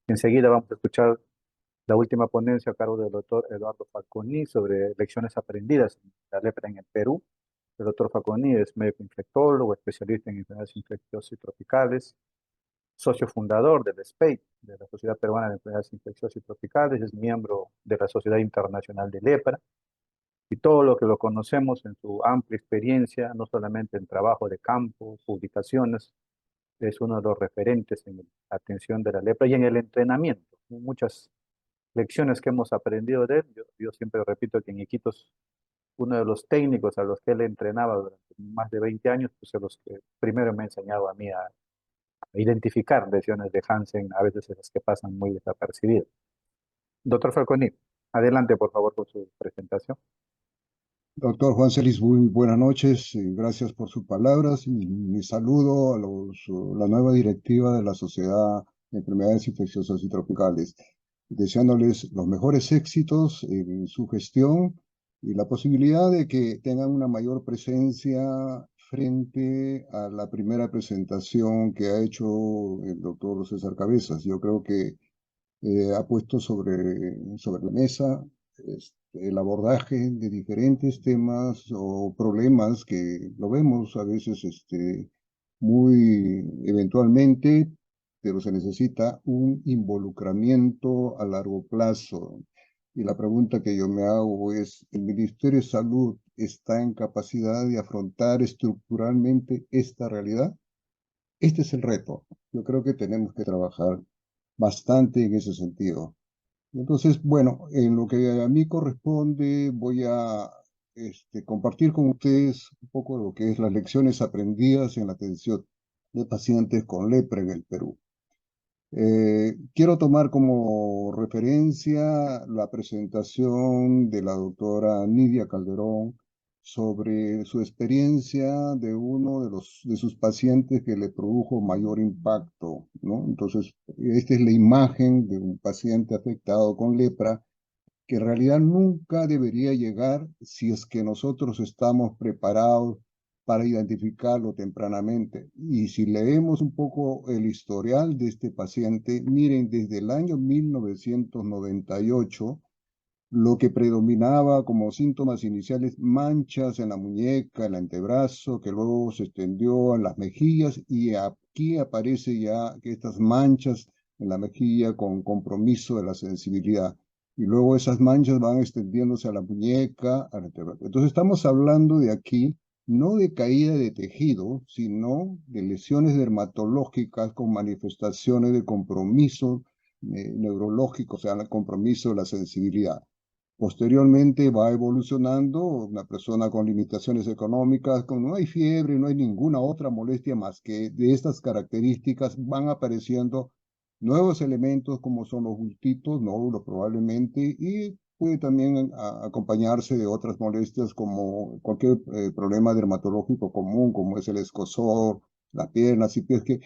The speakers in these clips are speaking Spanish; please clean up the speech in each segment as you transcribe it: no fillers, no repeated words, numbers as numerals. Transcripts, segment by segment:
Enseguida vamos a escuchar la última ponencia a cargo del doctor Eduardo Falconi sobre lecciones aprendidas en la lepra en el Perú. El doctor Falconi es médico infectólogo, especialista en enfermedades infecciosas y tropicales, socio fundador del SPEI, de la Sociedad Peruana de Enfermedades Infecciosas y Tropicales, es miembro de la Sociedad Internacional de Lepra, y todo lo que lo conocemos en su amplia experiencia, no solamente en trabajo de campo, publicaciones, es uno de los referentes en la atención de la lepra y en el entrenamiento. Muchas lecciones que hemos aprendido de él. Yo siempre repito que en Iquitos, uno de los técnicos a los que él entrenaba durante más de 20 años, pues es los que primero me ha enseñado a mí a identificar lesiones de Hansen, a veces esas que pasan muy desapercibidas. Doctor Falconi, adelante por favor con su presentación. Doctor Juan Celis, muy buenas noches. Gracias por sus palabras. Mi saludo a la nueva directiva de la Sociedad de Enfermedades Infecciosas y Tropicales, deseándoles los mejores éxitos en su gestión y la posibilidad de que tengan una mayor presencia frente a la primera presentación que ha hecho el doctor César Cabezas. Yo creo que ha puesto sobre la mesa el abordaje de diferentes temas o problemas que lo vemos a veces muy eventualmente, pero se necesita un involucramiento a largo plazo. Y la pregunta que yo me hago es, ¿el Ministerio de Salud está en capacidad de afrontar estructuralmente esta realidad? Este es el reto. Yo creo que tenemos que trabajar bastante en ese sentido. Entonces, bueno, en lo que a mí corresponde, voy a compartir con ustedes un poco de lo que es las lecciones aprendidas en la atención de pacientes con lepra en el Perú. Quiero tomar como referencia la presentación de la doctora Nidia Calderón sobre su experiencia de uno de sus pacientes que le produjo mayor impacto, ¿no? Entonces, esta es la imagen de un paciente afectado con lepra que en realidad nunca debería llegar si es que nosotros estamos preparados para identificarlo tempranamente. Y si leemos un poco el historial de este paciente, miren, desde el año 1998, lo que predominaba como síntomas iniciales, manchas en la muñeca, en el antebrazo, que luego se extendió a las mejillas, y aquí aparece ya que estas manchas en la mejilla con compromiso de la sensibilidad. Y luego esas manchas van extendiéndose a la muñeca, al antebrazo. Entonces estamos hablando de aquí no de caída de tejido, sino de lesiones dermatológicas con manifestaciones de compromiso neurológico, o sea, el compromiso de la sensibilidad. Posteriormente va evolucionando, una persona con limitaciones económicas, con no hay fiebre, no hay ninguna otra molestia más que de estas características, van apareciendo nuevos elementos como son los bultitos, nódulos probablemente, y puede también acompañarse de otras molestias como cualquier problema dermatológico común, como es el escozor, las piernas y pies, que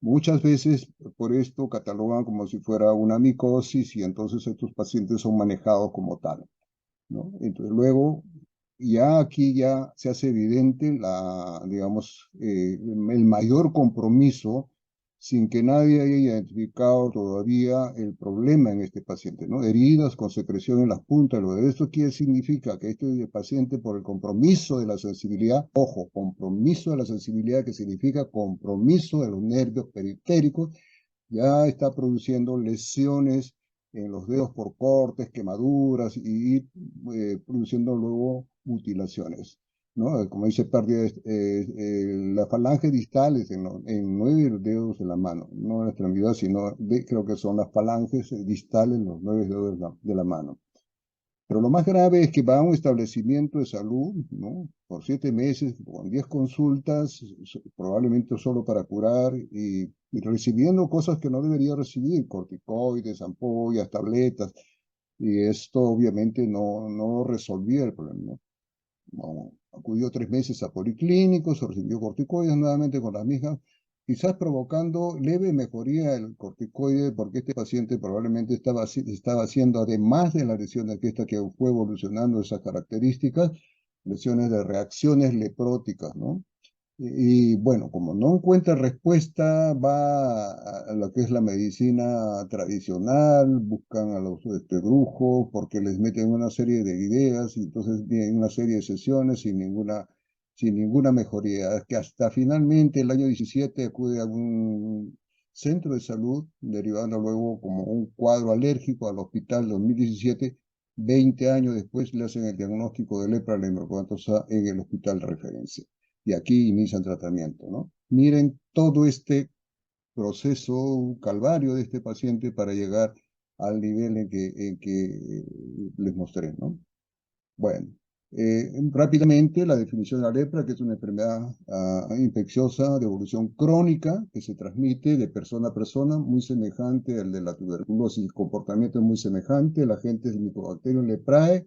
muchas veces por esto catalogan como si fuera una micosis y entonces estos pacientes son manejados como tal, ¿no? Entonces luego ya aquí ya se hace evidente digamos, el mayor compromiso sin que nadie haya identificado todavía el problema en este paciente, ¿no? Heridas con secreción en las puntas. Lo de esto quiere significa que este paciente por el compromiso de la sensibilidad, ojo, compromiso de la sensibilidad que significa compromiso de los nervios periféricos, ya está produciendo lesiones en los dedos por cortes, quemaduras y produciendo luego mutilaciones, ¿no? Como dice, pérdida las falanges distales en 9 dedos de la mano, no en la extremidad, sino creo que son las falanges distales en los 9 dedos de la mano. Pero lo más grave es que va a un establecimiento de salud, ¿no? Por 7 meses, con 10 consultas, probablemente solo para curar y recibiendo cosas que no debería recibir, corticoides, ampollas, tabletas, y esto obviamente no resolvía el problema, ¿no? No, acudió 3 meses a policlínicos, recibió corticoides nuevamente con las mismas, quizás provocando leve mejoría el corticoide, porque este paciente probablemente estaba haciendo, además de las lesiones que esta que fue evolucionando esas características, lesiones de reacciones lepróticas, ¿no? Y bueno, como no encuentra respuesta, va a lo que es la medicina tradicional, buscan a los brujos porque les meten una serie de ideas y entonces vienen una serie de sesiones sin ninguna mejoría. Que hasta finalmente el año 17 acude a un centro de salud, derivando luego como un cuadro alérgico al hospital 2017. 20 años después le hacen el diagnóstico de lepra leucomatosa en el hospital de referencia y aquí inician tratamiento, ¿no? Miren todo este proceso, un calvario de este paciente para llegar al nivel en que les mostré, ¿no? Bueno, rápidamente la definición de la lepra, que es una enfermedad infecciosa de evolución crónica que se transmite de persona a persona, muy semejante al de la tuberculosis. El comportamiento es muy semejante, el agente del Mycobacterium leprae,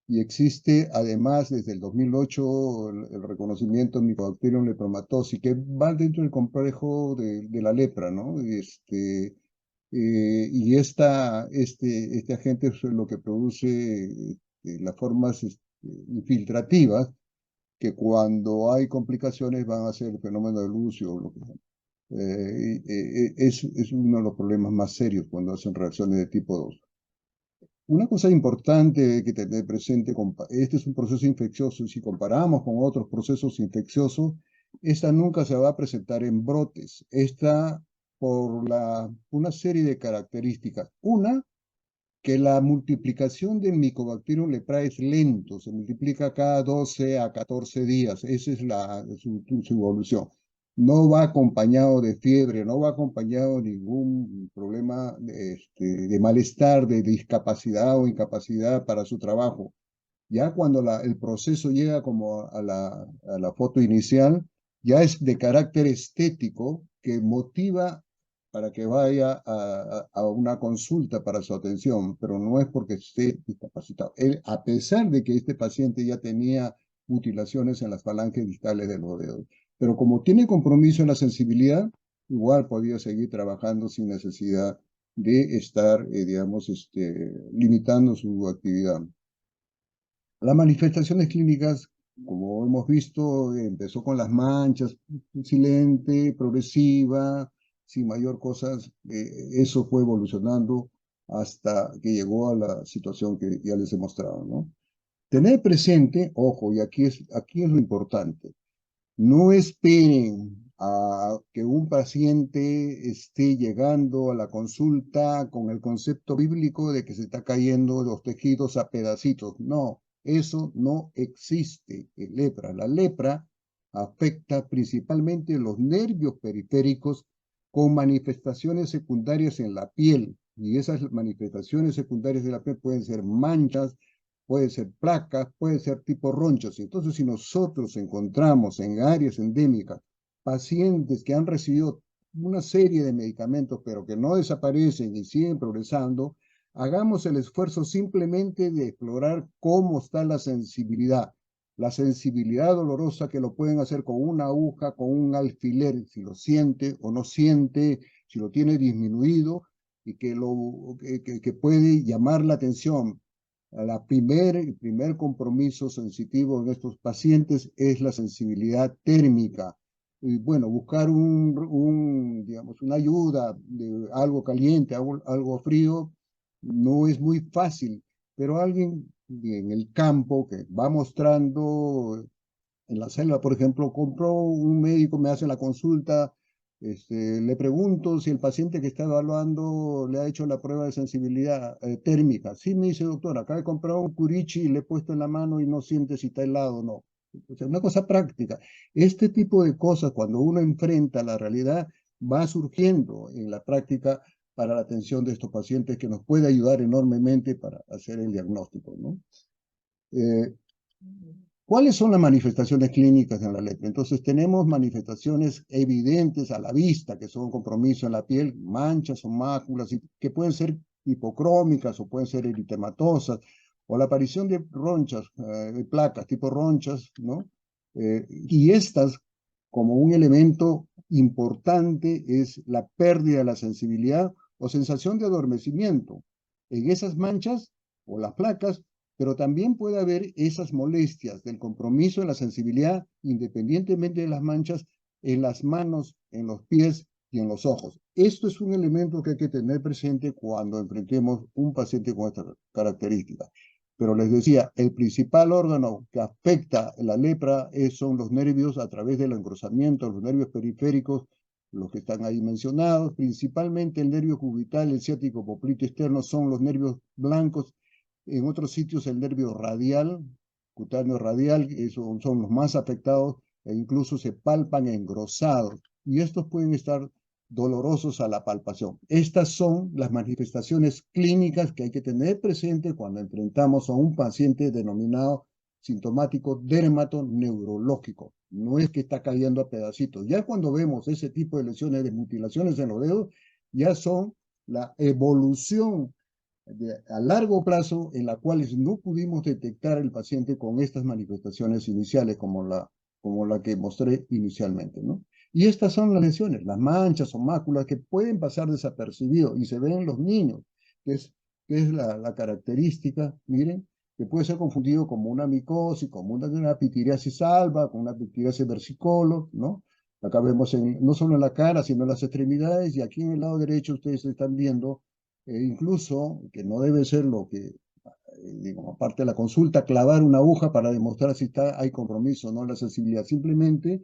y existe además desde el 2008 el reconocimiento Mycobacterium lepromatosis, que va dentro del complejo de la lepra, ¿no? Y este agente es lo que produce las formas infiltrativas que cuando hay complicaciones van a ser el fenómeno de Lucio, lo que sea. Es uno de los problemas más serios cuando hacen reacciones de tipo 2. Una cosa importante que tener presente, este es un proceso infeccioso, si comparamos con otros procesos infecciosos, esta nunca se va a presentar en brotes. Esta por una serie de características. Una, que la multiplicación del Mycobacterium leprae es lento, se multiplica cada 12 a 14 días, esa es su evolución. No va acompañado de fiebre, no va acompañado de ningún problema de malestar, de discapacidad o incapacidad para su trabajo. Ya cuando el proceso llega como a la foto inicial, ya es de carácter estético que motiva para que vaya a una consulta para su atención, pero no es porque esté discapacitado. Él, a pesar de que este paciente ya tenía mutilaciones en las falanges distales de los dedos, pero como tiene compromiso en la sensibilidad, igual podía seguir trabajando sin necesidad de estar, digamos, limitando su actividad. Las manifestaciones clínicas, como hemos visto, empezó con las manchas, silente, progresiva, sin mayor cosas. Eso fue evolucionando hasta que llegó a la situación que ya les he mostrado, ¿no? Tener presente, ojo, y aquí es lo importante, no esperen a que un paciente esté llegando a la consulta con el concepto bíblico de que se está cayendo los tejidos a pedacitos. No, eso no existe en lepra. La lepra afecta principalmente los nervios periféricos con manifestaciones secundarias en la piel. Y esas manifestaciones secundarias de la piel pueden ser manchas, puede ser placas, puede ser tipo ronchas. Entonces, si nosotros encontramos en áreas endémicas pacientes que han recibido una serie de medicamentos, pero que no desaparecen y siguen progresando, hagamos el esfuerzo simplemente de explorar cómo está la sensibilidad dolorosa que lo pueden hacer con una aguja, con un alfiler, si lo siente o no siente, si lo tiene disminuido y que puede llamar la atención. El primer compromiso sensitivo en estos pacientes es la sensibilidad térmica. Y bueno, buscar digamos, una ayuda de algo caliente, algo frío, no es muy fácil, pero alguien en el campo que va mostrando en la selva, por ejemplo, compró un médico, me hace la consulta, le pregunto si el paciente que está evaluando le ha hecho la prueba de sensibilidad térmica. Sí, me dice, doctor, acá he comprado un curichi y le he puesto en la mano y no siente si está helado o no. O sea, una cosa práctica. Este tipo de cosas, cuando uno enfrenta la realidad, va surgiendo en la práctica para la atención de estos pacientes que nos puede ayudar enormemente para hacer el diagnóstico, ¿no? Eh, ¿Cuáles son las manifestaciones clínicas en la lepra? Entonces tenemos manifestaciones evidentes a la vista, que son compromiso en la piel, manchas o máculas, que pueden ser hipocrómicas o pueden ser eritematosas, o la aparición de ronchas, de placas tipo ronchas, ¿no? Y estas, como un elemento importante, es la pérdida de la sensibilidad o sensación de adormecimiento. En esas manchas o las placas pero también puede haber esas molestias del compromiso en la sensibilidad, independientemente de las manchas, en las manos, en los pies y en los ojos. Esto es un elemento que hay que tener presente cuando enfrentemos un paciente con estas características. Pero les decía, el principal órgano que afecta la lepra son los nervios a través del engrosamiento, los nervios periféricos, los que están ahí mencionados, principalmente el nervio cubital, el ciático poplito externo, son los nervios blancos. En otros sitios el nervio radial, cutáneo radial, esos son los más afectados e incluso se palpan engrosados. Y estos pueden estar dolorosos a la palpación. Estas son las manifestaciones clínicas que hay que tener presente cuando enfrentamos a un paciente denominado sintomático dermatoneurológico. No es que está cayendo a pedacitos. Ya cuando vemos ese tipo de lesiones, de mutilaciones en los dedos, ya son la evolución a largo plazo en la cual no pudimos detectar el paciente con estas manifestaciones iniciales como la que mostré inicialmente, ¿no? Y estas son las lesiones, las manchas o máculas que pueden pasar desapercibidos y se ven en los niños, que es la característica, miren, que puede ser confundido como una micosis, como una pitiriasis alba, con una pitiriasis versicolor, ¿no? Acá vemos no solo en la cara, sino en las extremidades, y aquí en el lado derecho ustedes están viendo incluso, que no debe ser lo que, digo, aparte de la consulta, clavar una aguja para demostrar si hay compromiso o no la sensibilidad. Simplemente,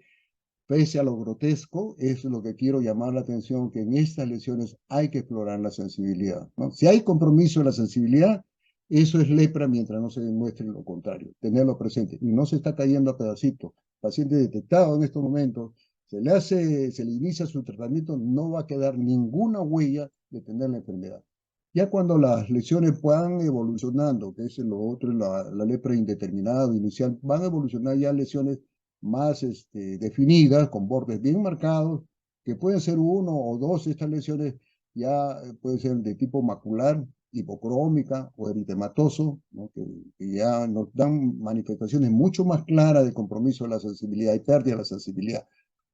pese a lo grotesco, es lo que quiero llamar la atención, que en estas lesiones hay que explorar la sensibilidad, ¿no? Si hay compromiso en la sensibilidad, eso es lepra mientras no se demuestre lo contrario, tenerlo presente. Y no se está cayendo a pedacitos. Paciente detectado en estos momentos, se le inicia su tratamiento, no va a quedar ninguna huella de tener la enfermedad. Ya cuando las lesiones puedan evolucionando, que es lo otro, la lepra indeterminada inicial, van a evolucionar ya lesiones más definidas, con bordes bien marcados, que pueden ser uno o dos. Estas lesiones ya pueden ser de tipo macular, hipocrómica o eritematoso, ¿no? Que ya nos dan manifestaciones mucho más claras de compromiso de la sensibilidad y pérdida de la sensibilidad.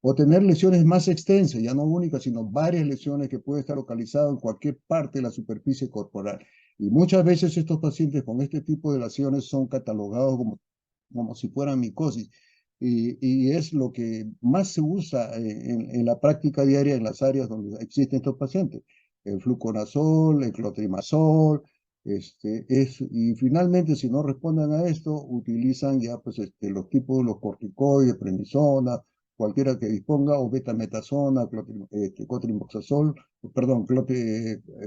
O tener lesiones más extensas, ya no únicas, sino varias lesiones que pueden estar localizadas en cualquier parte de la superficie corporal. Y muchas veces estos pacientes con este tipo de lesiones son catalogados como si fueran micosis. Y es lo que más se usa en la práctica diaria en las áreas donde existen estos pacientes. El fluconazol, el clotrimazol, y finalmente, si no responden a esto, utilizan ya pues, los tipos, los corticoides, prednisona, cualquiera que disponga, o betametasona, cotrimoxazol, perdón,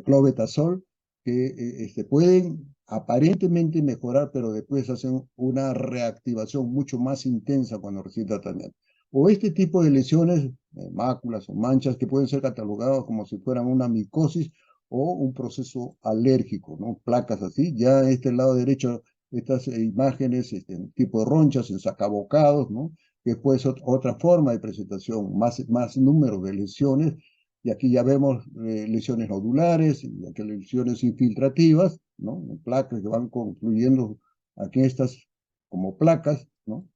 clobetasol, que pueden aparentemente mejorar, pero después hacen una reactivación mucho más intensa cuando reciben tratamiento. O este tipo de lesiones, máculas o manchas, que pueden ser catalogadas como si fueran una micosis o un proceso alérgico, ¿no? Placas así. Ya en este lado derecho, estas imágenes, tipo de ronchas en sacabocados, ¿no? Que puede ser otra forma de presentación, más número de lesiones. Y aquí ya vemos lesiones nodulares, y aquí lesiones infiltrativas, ¿no? Placas que van concluyendo aquí estas como placas, ¿no?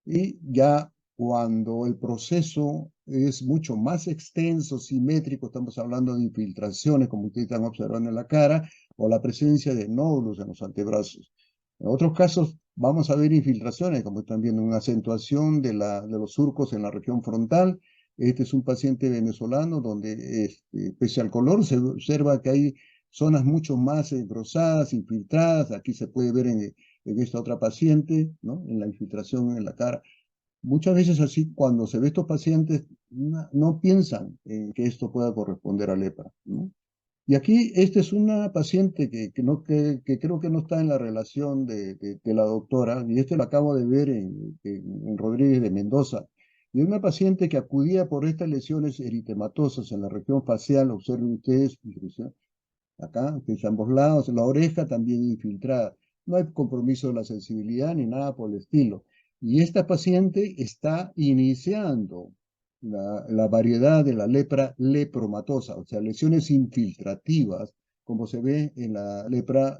Y ya cuando el proceso es mucho más extenso, simétrico, estamos hablando de infiltraciones, como ustedes están observando en la cara, o la presencia de nódulos en los antebrazos. En otros casos vamos a ver infiltraciones, como están viendo, una acentuación de los surcos en la región frontal. Este es un paciente venezolano donde, pese al color, se observa que hay zonas mucho más engrosadas, infiltradas. Aquí se puede ver en esta otra paciente, ¿no? En la infiltración en la cara. Muchas veces así, cuando se ve estos pacientes, no piensan en que esto pueda corresponder a lepra, ¿no? Y aquí, esta es una paciente que creo que no está en la relación de la doctora, y la acabo de ver en Rodríguez de Mendoza. Y es una paciente que acudía por estas lesiones eritematosas en la región facial, observen ustedes, acá, que es a ambos lados, la oreja también infiltrada. No hay compromiso de la sensibilidad ni nada por el estilo. Y esta paciente está iniciando la variedad de la lepra lepromatosa, o sea, lesiones infiltrativas, como se ve en la lepra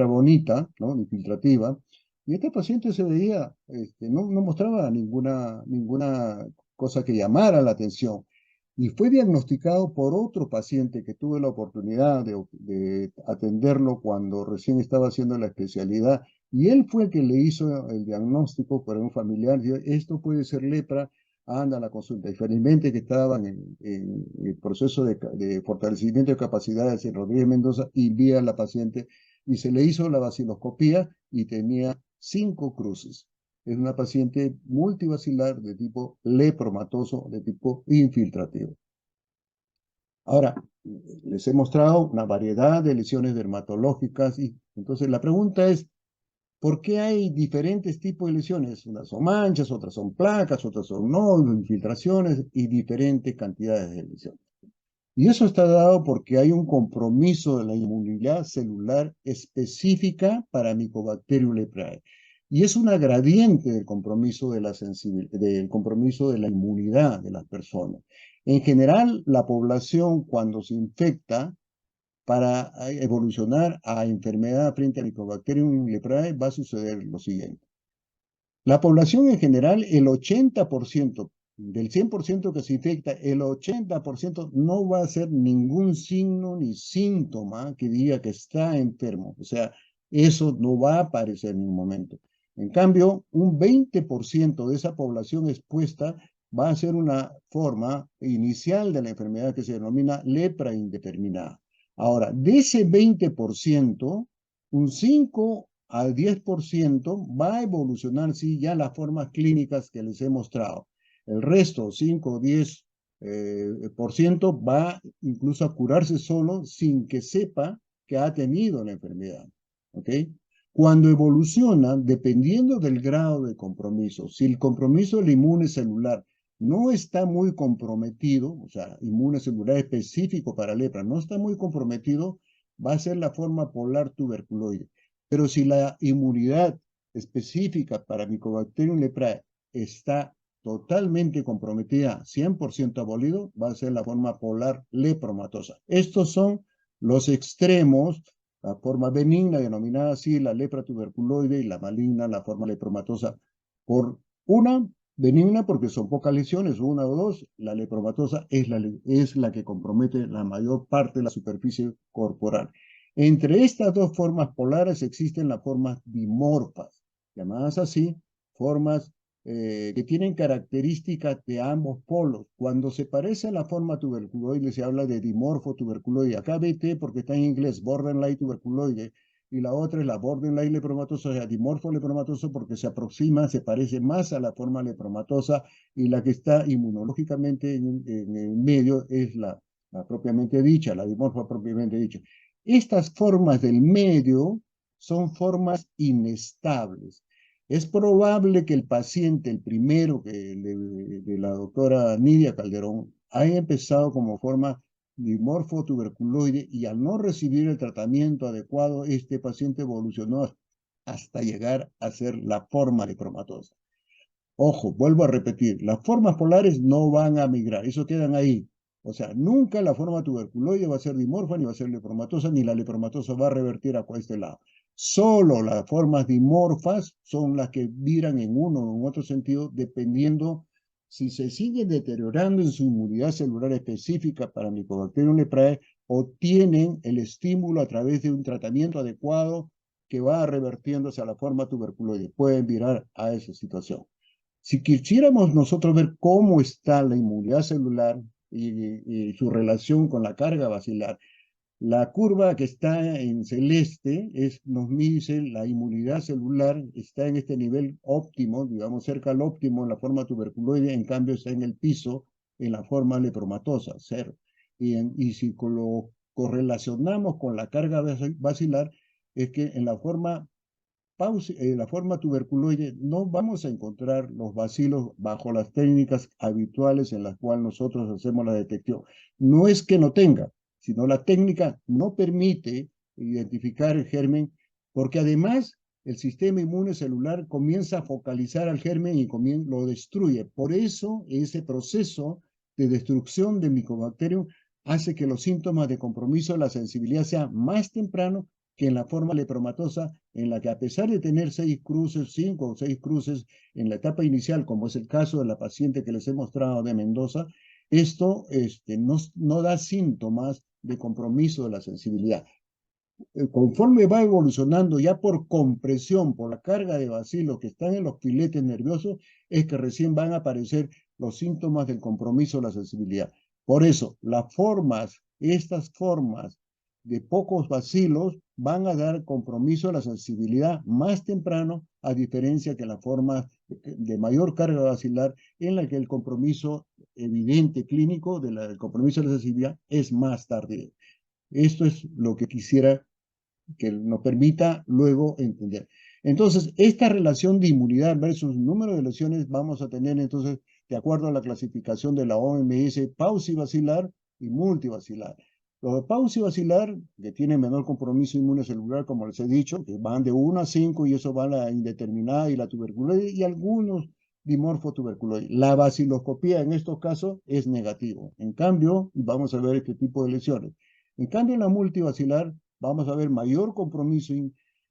bonita, ¿no? Infiltrativa. Y esta paciente se veía, no mostraba ninguna cosa que llamara la atención. y fue diagnosticado por otro paciente que tuve la oportunidad de atenderlo cuando recién estaba haciendo la especialidad, y él fue el que le hizo el diagnóstico para un familiar. Dijo, esto puede ser lepra, anda a la consulta. Y felizmente que estaban en el proceso de fortalecimiento de capacidades en Rodríguez Mendoza, y vi a la paciente y se le hizo la baciloscopía y tenía 5 cruces. Es una paciente multivacilar de tipo lepromatoso, de tipo infiltrativo. Ahora, les he mostrado una variedad de lesiones dermatológicas y entonces la pregunta es, ¿por qué hay diferentes tipos de lesiones? Unas son manchas, otras son placas, otras son nódulos, infiltraciones y diferentes cantidades de lesiones. Y eso está dado porque hay un compromiso de la inmunidad celular específica para Mycobacterium leprae. Y es una gradiente del compromiso de del compromiso de la inmunidad de las personas. En general, la población cuando se infecta para evolucionar a enfermedad frente a Mycobacterium leprae va a suceder lo siguiente. La población en general, el 80% del 100% que se infecta, el 80% no va a hacer ningún signo ni síntoma que diga que está enfermo. O sea, eso no va a aparecer en ningún momento. En cambio, un 20% de esa población expuesta va a ser una forma inicial de la enfermedad que se denomina lepra indeterminada. Ahora, de ese 20%, un 5 al 10% va a evolucionar, sí, ya las formas clínicas que les he mostrado. El resto, 5 o 10 por ciento, va incluso a curarse solo sin que sepa que ha tenido la enfermedad. ¿Ok? Cuando evoluciona, dependiendo del grado de compromiso, si el compromiso del inmune celular no está muy comprometido, o sea, inmune celular específico para lepra, no está muy comprometido, va a ser la forma polar tuberculoide. Pero si la inmunidad específica para Mycobacterium leprae está totalmente comprometida, 100% abolido, va a ser la forma polar lepromatosa. Estos son los extremos, la forma benigna denominada así, la lepra tuberculoide, y la maligna, la forma lepromatosa. Por una benigna, porque son pocas lesiones, una o dos, la lepromatosa es la que compromete la mayor parte de la superficie corporal. Entre estas dos formas polares existen las formas dimorfas, llamadas así, formas que tienen características de ambos polos. Cuando se parece a la forma tuberculoide se habla de dimorfo tuberculoide. Acá BT porque está en inglés, borderline tuberculoide, y la otra es la borderline lepromatosa, o sea, dimorfo lepromatoso porque se aproxima, se parece más a la forma lepromatosa, y la que está inmunológicamente en el medio es la propiamente dicha, la dimorfa propiamente dicha. Estas formas del medio son formas inestables. Es probable que el paciente, el primero de la doctora Nidia Calderón, haya empezado como forma dimorfo tuberculoide y al no recibir el tratamiento adecuado, este paciente evolucionó hasta llegar a ser la forma lepromatosa. Ojo, vuelvo a repetir, las formas polares no van a migrar, eso quedan ahí. O sea, nunca la forma tuberculoide va a ser dimorfa, ni va a ser lepromatosa, ni la lepromatosa va a revertir a este lado. Solo las formas dimorfas son las que viran en uno o en otro sentido, dependiendo si se sigue deteriorando en su inmunidad celular específica para Mycobacterium leprae o tienen el estímulo a través de un tratamiento adecuado que va revertiéndose a la forma tuberculoide. Pueden virar a esa situación. Si quisiéramos nosotros ver cómo está la inmunidad celular y su relación con la carga bacilar, la curva que está en celeste nos dice la inmunidad celular está en este nivel óptimo, digamos cerca al óptimo en la forma tuberculoide, en cambio está en el piso en la forma lepromatosa, 0. Y si lo correlacionamos con la carga bacilar, es que en la forma la forma tuberculoide no vamos a encontrar los bacilos bajo las técnicas habituales en las cuales nosotros hacemos la detección. No es que no tenga, sino la técnica no permite identificar el germen, porque además el sistema inmune celular comienza a focalizar al germen y lo destruye. Por eso ese proceso de destrucción del Mycobacterium hace que los síntomas de compromiso de la sensibilidad sean más temprano que en la forma lepromatosa, en la que a pesar de tener 6 cruces, 5 o 6 cruces en la etapa inicial, como es el caso de la paciente que les he mostrado de Mendoza, Esto no da síntomas de compromiso de la sensibilidad. Conforme va evolucionando ya por compresión, por la carga de bacilos que están en los filetes nerviosos, es que recién van a aparecer los síntomas del compromiso de la sensibilidad. Por eso, estas formas de pocos bacilos van a dar compromiso a la sensibilidad más temprano, a diferencia que las formas de mayor carga bacilar, en la que el compromiso evidente clínico del compromiso de la sensibilidad es más tardío. Esto es lo que quisiera que nos permita luego entender. Entonces, esta relación de inmunidad versus número de lesiones vamos a tener entonces, de acuerdo a la clasificación de la OMS, paucivacilar y multivacilar. Los de paucivacilar, que tienen menor compromiso inmunocelular, como les he dicho, que van de 1 a 5 y eso va a la indeterminada y la tuberculosis y algunos dimorfotuberculosis. La baciloscopía en estos casos es negativo. En cambio, vamos a ver este tipo de lesiones. En cambio, en la multivacilar vamos a ver mayor compromiso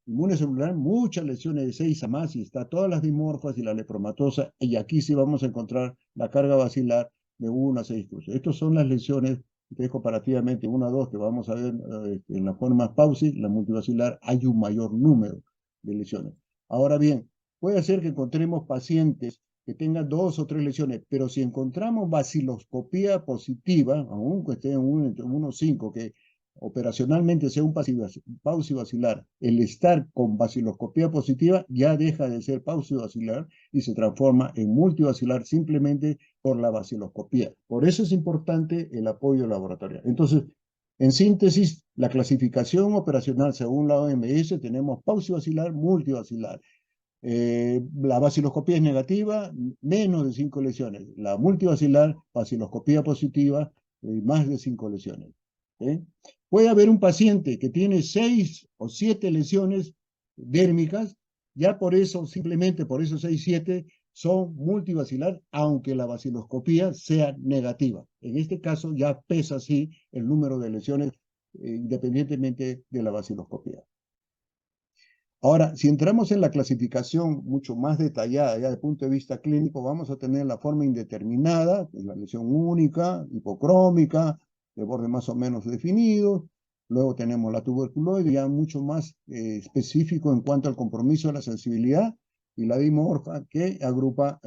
inmunocelular, muchas lesiones de 6 a más, y está todas las dimorfas y la lepromatosa, y aquí sí vamos a encontrar la carga bacilar de 1 a 6 cruces. Estas son las lesiones que comparativamente 1 a 2 que vamos a ver en la forma pausi, la multivacilar, hay un mayor número de lesiones. Ahora bien, puede ser que encontremos pacientes que tengan 2 o 3 lesiones, pero si encontramos baciloscopía positiva, aunque esté en 1 o 5, que operacionalmente sea un paucivacilar, el estar con baciloscopía positiva ya deja de ser paucivacilar y se transforma en multivacilar simplemente por la baciloscopía. Por eso es importante el apoyo laboratorial. Entonces, en síntesis, la clasificación operacional según la OMS tenemos paucivacilar, multivacilar. La baciloscopía es negativa, menos de 5 lesiones. La multivacilar, baciloscopía positiva, más de 5 lesiones. Puede haber un paciente que tiene 6 o 7 lesiones dérmicas, ya por eso, simplemente por esos 6, 7, son multivacilar, aunque la baciloscopía sea negativa. En este caso ya pesa así el número de lesiones independientemente de la baciloscopía. Ahora, si entramos en la clasificación mucho más detallada, ya desde el punto de vista clínico, vamos a tener la forma indeterminada, que es la lesión única, hipocrómica, de borde más o menos definido. Luego tenemos la tuberculoide, ya mucho más específico en cuanto al compromiso de la sensibilidad, y la dimorfa, que agrupa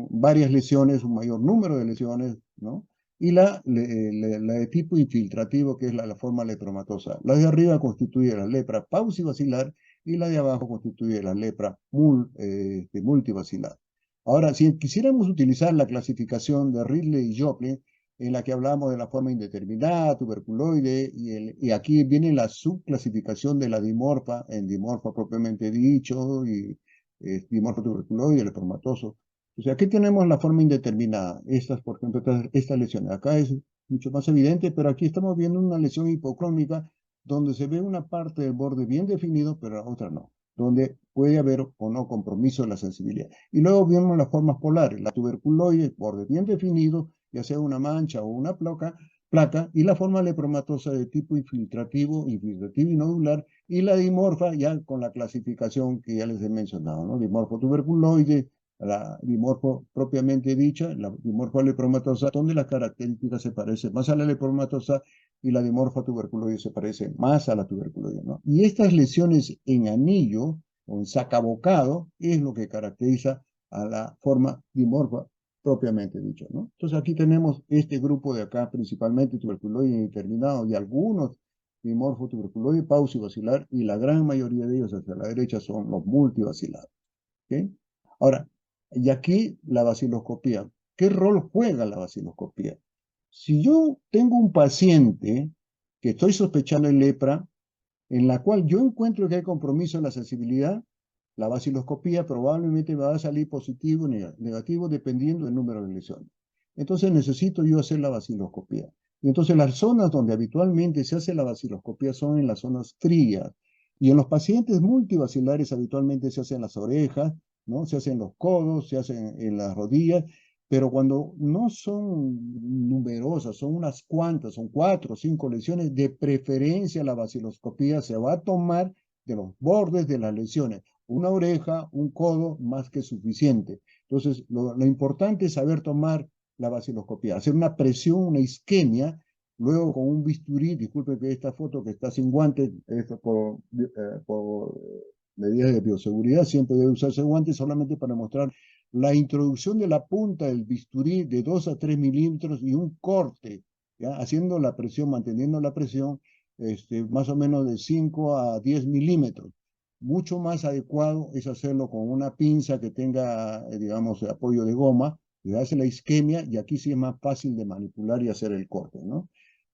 varias lesiones, un mayor número de lesiones, ¿no? Y la de tipo infiltrativo, que es la forma lepromatosa. La de arriba constituye la lepra paucivacilar, y la de abajo constituye la lepra multivacilar. Ahora, si quisiéramos utilizar la clasificación de Ridley y Joplin, en la que hablamos de la forma indeterminada, tuberculoide, y aquí viene la subclasificación de la dimorfa, en dimorfa propiamente dicho, y dimorfo tuberculoide, lepromatoso. O sea, aquí tenemos la forma indeterminada. Estas, por ejemplo, estas lesiones. Acá es mucho más evidente, pero aquí estamos viendo una lesión hipocrómica donde se ve una parte del borde bien definido, pero la otra no, donde puede haber o no compromiso de la sensibilidad. Y luego vemos las formas polares, la tuberculoide, borde bien definido, ya sea una mancha o una placa, y la forma lepromatosa de tipo infiltrativo y nodular, y la dimorfa ya con la clasificación que ya les he mencionado, ¿no? Dimorfo tuberculoide, la dimorfo propiamente dicha, la dimorfo lepromatosa, donde las características se parecen más a la lepromatosa y la dimorfa tuberculoide se parece más a la tuberculoide, ¿no? Y estas lesiones en anillo o en sacabocado es lo que caracteriza a la forma dimorfa propiamente dicha, ¿no? Entonces aquí tenemos este grupo de acá, principalmente tuberculoide indeterminado y algunos dimorfo tuberculoide paucivacilar, y la gran mayoría de ellos hacia la derecha son los multivacilados. ¿Okay? Ahora, y aquí la baciloscopía. ¿Qué rol juega la baciloscopía? Si yo tengo un paciente que estoy sospechando en lepra, en la cual yo encuentro que hay compromiso en la sensibilidad, la baciloscopía probablemente va a salir positivo o negativo dependiendo del número de lesiones. Entonces necesito yo hacer la baciloscopía. Y entonces las zonas donde habitualmente se hace la baciloscopía son en las zonas frías. Y en los pacientes multivacilares habitualmente se hacen en las orejas, ¿no? Se hacen en los codos, se hacen en las rodillas, pero cuando no son numerosas, son unas cuantas, son 4 o 5 lesiones, de preferencia la baciloscopía se va a tomar de los bordes de las lesiones. Una oreja, un codo, más que suficiente. Entonces, lo importante es saber tomar la vaciloscopía, hacer una presión, una isquemia, luego con un bisturí, disculpe que esta foto que está sin guantes, esto por medidas de bioseguridad, siempre debe usarse guantes solamente para mostrar la introducción de la punta del bisturí de 2 a 3 milímetros y un corte, ¿ya? Haciendo la presión, manteniendo la presión, más o menos de 5 a 10 milímetros. Mucho más adecuado es hacerlo con una pinza que tenga, digamos, apoyo de goma, le hace la isquemia y aquí sí es más fácil de manipular y hacer el corte, ¿no?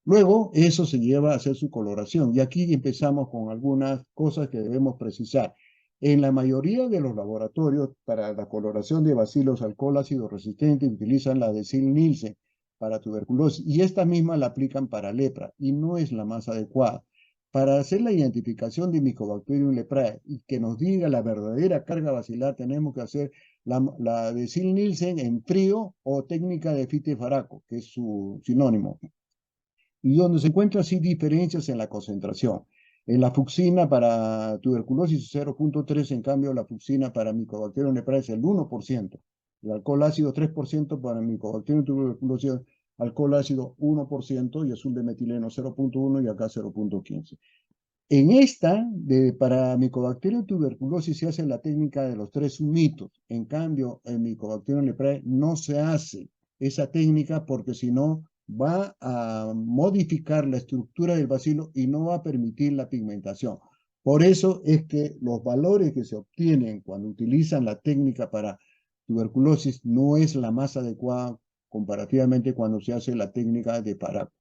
Luego eso se lleva a hacer su coloración y aquí empezamos con algunas cosas que debemos precisar. En la mayoría de los laboratorios para la coloración de bacilos alcohol ácido resistente utilizan la de Sil-Nielsen para tuberculosis y esta misma la aplican para lepra y no es la más adecuada. Para hacer la identificación de Mycobacterium leprae y que nos diga la verdadera carga bacilar, tenemos que hacer la de Sil-Nielsen en frío o técnica de Fitte-Faraco, que es su sinónimo, y donde se encuentran así diferencias en la concentración. En la fucsina para tuberculosis 0.3, en cambio la fucsina para Mycobacterium leprae es el 1%. El alcohol ácido 3% para Mycobacterium tuberculosis, alcohol ácido 1% y azul de metileno 0.1 y acá 0.15. En esta, para Mycobacterium tuberculosis se hace la técnica de los 3 sumitos. En cambio, en Mycobacterium leprae no se hace esa técnica porque si no va a modificar la estructura del bacilo y no va a permitir la pigmentación. Por eso es que los valores que se obtienen cuando utilizan la técnica para tuberculosis no es la más adecuada comparativamente cuando se hace la técnica de Faraco.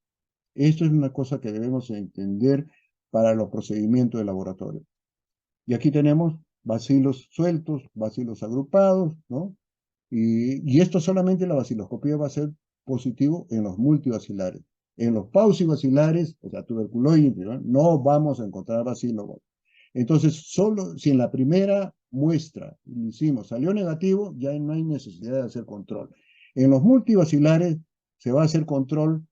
Esto es una cosa que debemos entender para los procedimientos de laboratorio. Y aquí tenemos bacilos sueltos, bacilos agrupados, ¿no? Y esto solamente la baciloscopía va a ser positivo en los multibacilares. En los paucibacilares, o sea, tuberculosis, no vamos a encontrar bacilos. Entonces, solo si en la primera muestra hicimos, salió negativo, ya no hay necesidad de hacer control. En los multibacilares se va a hacer control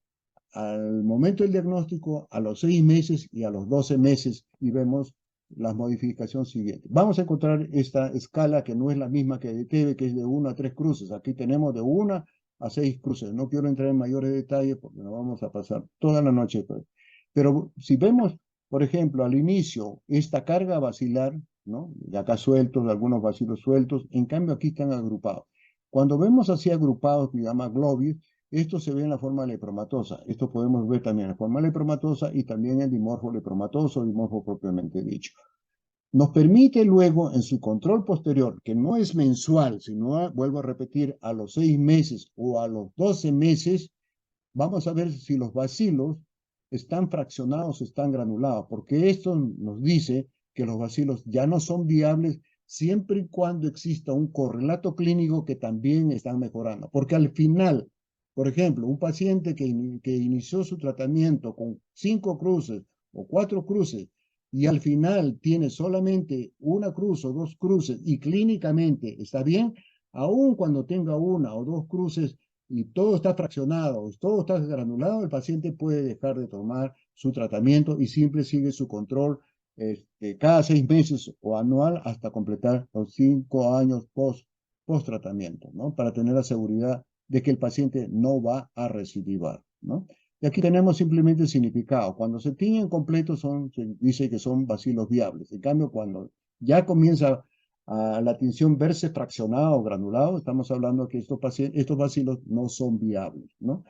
al momento del diagnóstico, a los 6 meses y a los 12 meses, y vemos las modificaciones siguientes. Vamos a encontrar esta escala que no es la misma que de TB, que es de 1 a 3 cruces. Aquí tenemos de 1 a 6 cruces. No quiero entrar en mayores detalles porque nos vamos a pasar toda la noche. Pero si vemos, por ejemplo, al inicio, esta carga bacilar, ¿no? Y acá sueltos, algunos bacilos sueltos, en cambio aquí están agrupados. Cuando vemos así agrupados, que se llama globios, esto se ve en la forma lepromatosa. Esto podemos ver también en la forma lepromatosa y también el dimorfo lepromatoso, dimorfo propiamente dicho. Nos permite luego en su control posterior, que no es mensual, sino, vuelvo a repetir, a los 6 meses o a los 12 meses, vamos a ver si los bacilos están fraccionados o están granulados, porque esto nos dice que los bacilos ya no son viables siempre y cuando exista un correlato clínico que también están mejorando. Porque al final, por ejemplo, un paciente que inició su tratamiento con 5 cruces o 4 cruces y al final tiene solamente una cruz o 2 cruces y clínicamente está bien, aun cuando tenga una o 2 cruces y todo está fraccionado, todo está granulado, el paciente puede dejar de tomar su tratamiento y siempre sigue su control cada 6 meses o anual hasta completar los 5 años post tratamiento, ¿no? Para tener la seguridad de que el paciente no va a recidivar, ¿no? Y aquí tenemos simplemente el significado. Cuando se tiñen completos se dice que son bacilos viables. En cambio, cuando ya comienza a la tinción verse fraccionado o granulado, estamos hablando que estos bacilos no son viables, ¿no?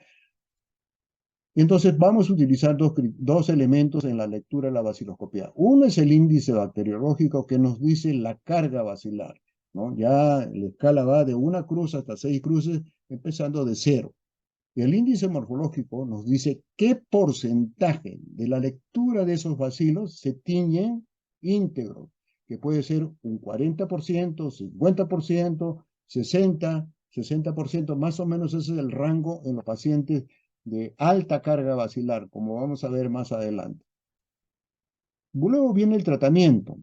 Entonces vamos a utilizar dos elementos en la lectura de la baciloscopía. Uno es el índice bacteriológico que nos dice la carga bacilar, ¿no? Ya la escala va de 1 cruz hasta 6 cruces, empezando de 0. Y el índice morfológico nos dice qué porcentaje de la lectura de esos bacilos se tiñen íntegros, que puede ser un 40%, 50%, 60%, 60%, más o menos ese es el rango en los pacientes de alta carga bacilar, como vamos a ver más adelante. Luego viene el tratamiento.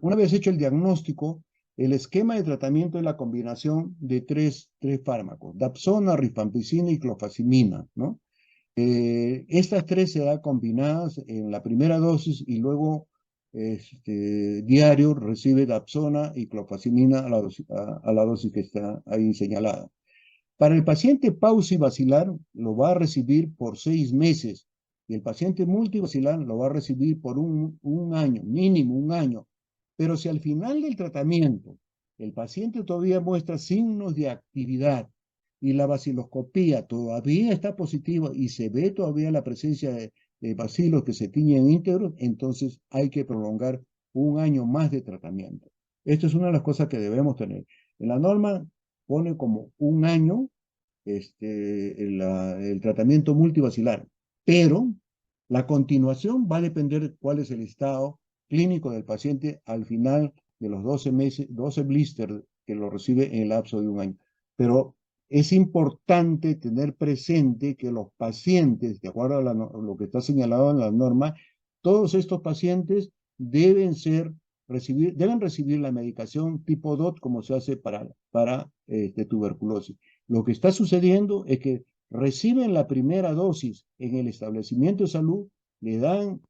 Una vez hecho el diagnóstico, el esquema de tratamiento es la combinación de tres fármacos, dapsona, rifampicina y clofazimina, ¿no? Estas tres se dan combinadas en la primera dosis y luego diario recibe dapsona y clofazimina a la dosis que está ahí señalada. Para el paciente paucivacilar lo va a recibir por 6 meses y el paciente multivacilar lo va a recibir por un año, mínimo un año. Pero si al final del tratamiento el paciente todavía muestra signos de actividad y la baciloscopía todavía está positiva y se ve todavía la presencia de bacilos que se tiñen íntegros, entonces hay que prolongar un año más de tratamiento. Esto es una de las cosas que debemos tener. En la norma pone como un año el tratamiento multivacilar, pero la continuación va a depender de cuál es el estado clínico del paciente al final de los 12 meses, 12 blisters que lo recibe en el lapso de un año. Pero es importante tener presente que los pacientes, de acuerdo a lo que está señalado en la norma, todos estos pacientes deben recibir la medicación tipo DOT como se hace para tuberculosis. Lo que está sucediendo es que reciben la primera dosis en el establecimiento de salud, le dan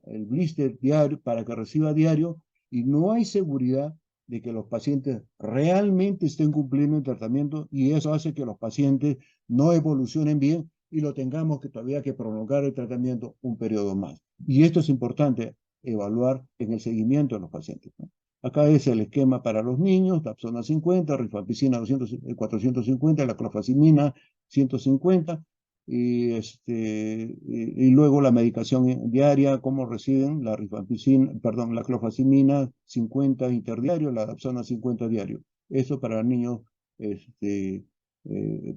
el blister diario para que reciba diario y no hay seguridad de que los pacientes realmente estén cumpliendo el tratamiento y eso hace que los pacientes no evolucionen bien y lo tengamos que todavía que prolongar el tratamiento un periodo más. Y esto es importante evaluar en el seguimiento de los pacientes, ¿no? Acá es el esquema para los niños, Dapsona 50, rifampicina 450, la clofazimina 150, y luego la medicación diaria, cómo reciben la rifampicina, perdón, la clofazimina 50 interdiario, la Dapsona 50 diario. Eso para niños,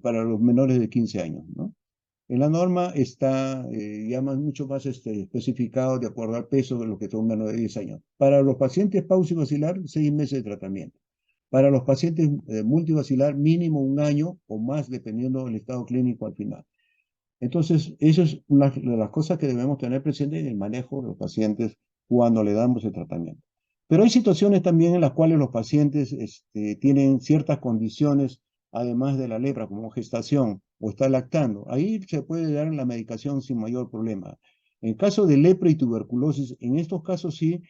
para los menores de 15 años, ¿no? En la norma está ya mucho más especificado de acuerdo al peso de los que son menos de 10 años. Para los pacientes paucivacilar, 6 meses de tratamiento. Para los pacientes multivacilar, mínimo un año o más, dependiendo del estado clínico al final. Entonces, eso es una de las cosas que debemos tener presente en el manejo de los pacientes cuando le damos el tratamiento. Pero hay situaciones también en las cuales los pacientes tienen ciertas condiciones, además de la lepra, como gestación o está lactando. Ahí se puede dar la medicación sin mayor problema. En caso de lepra y tuberculosis, en estos casos sí,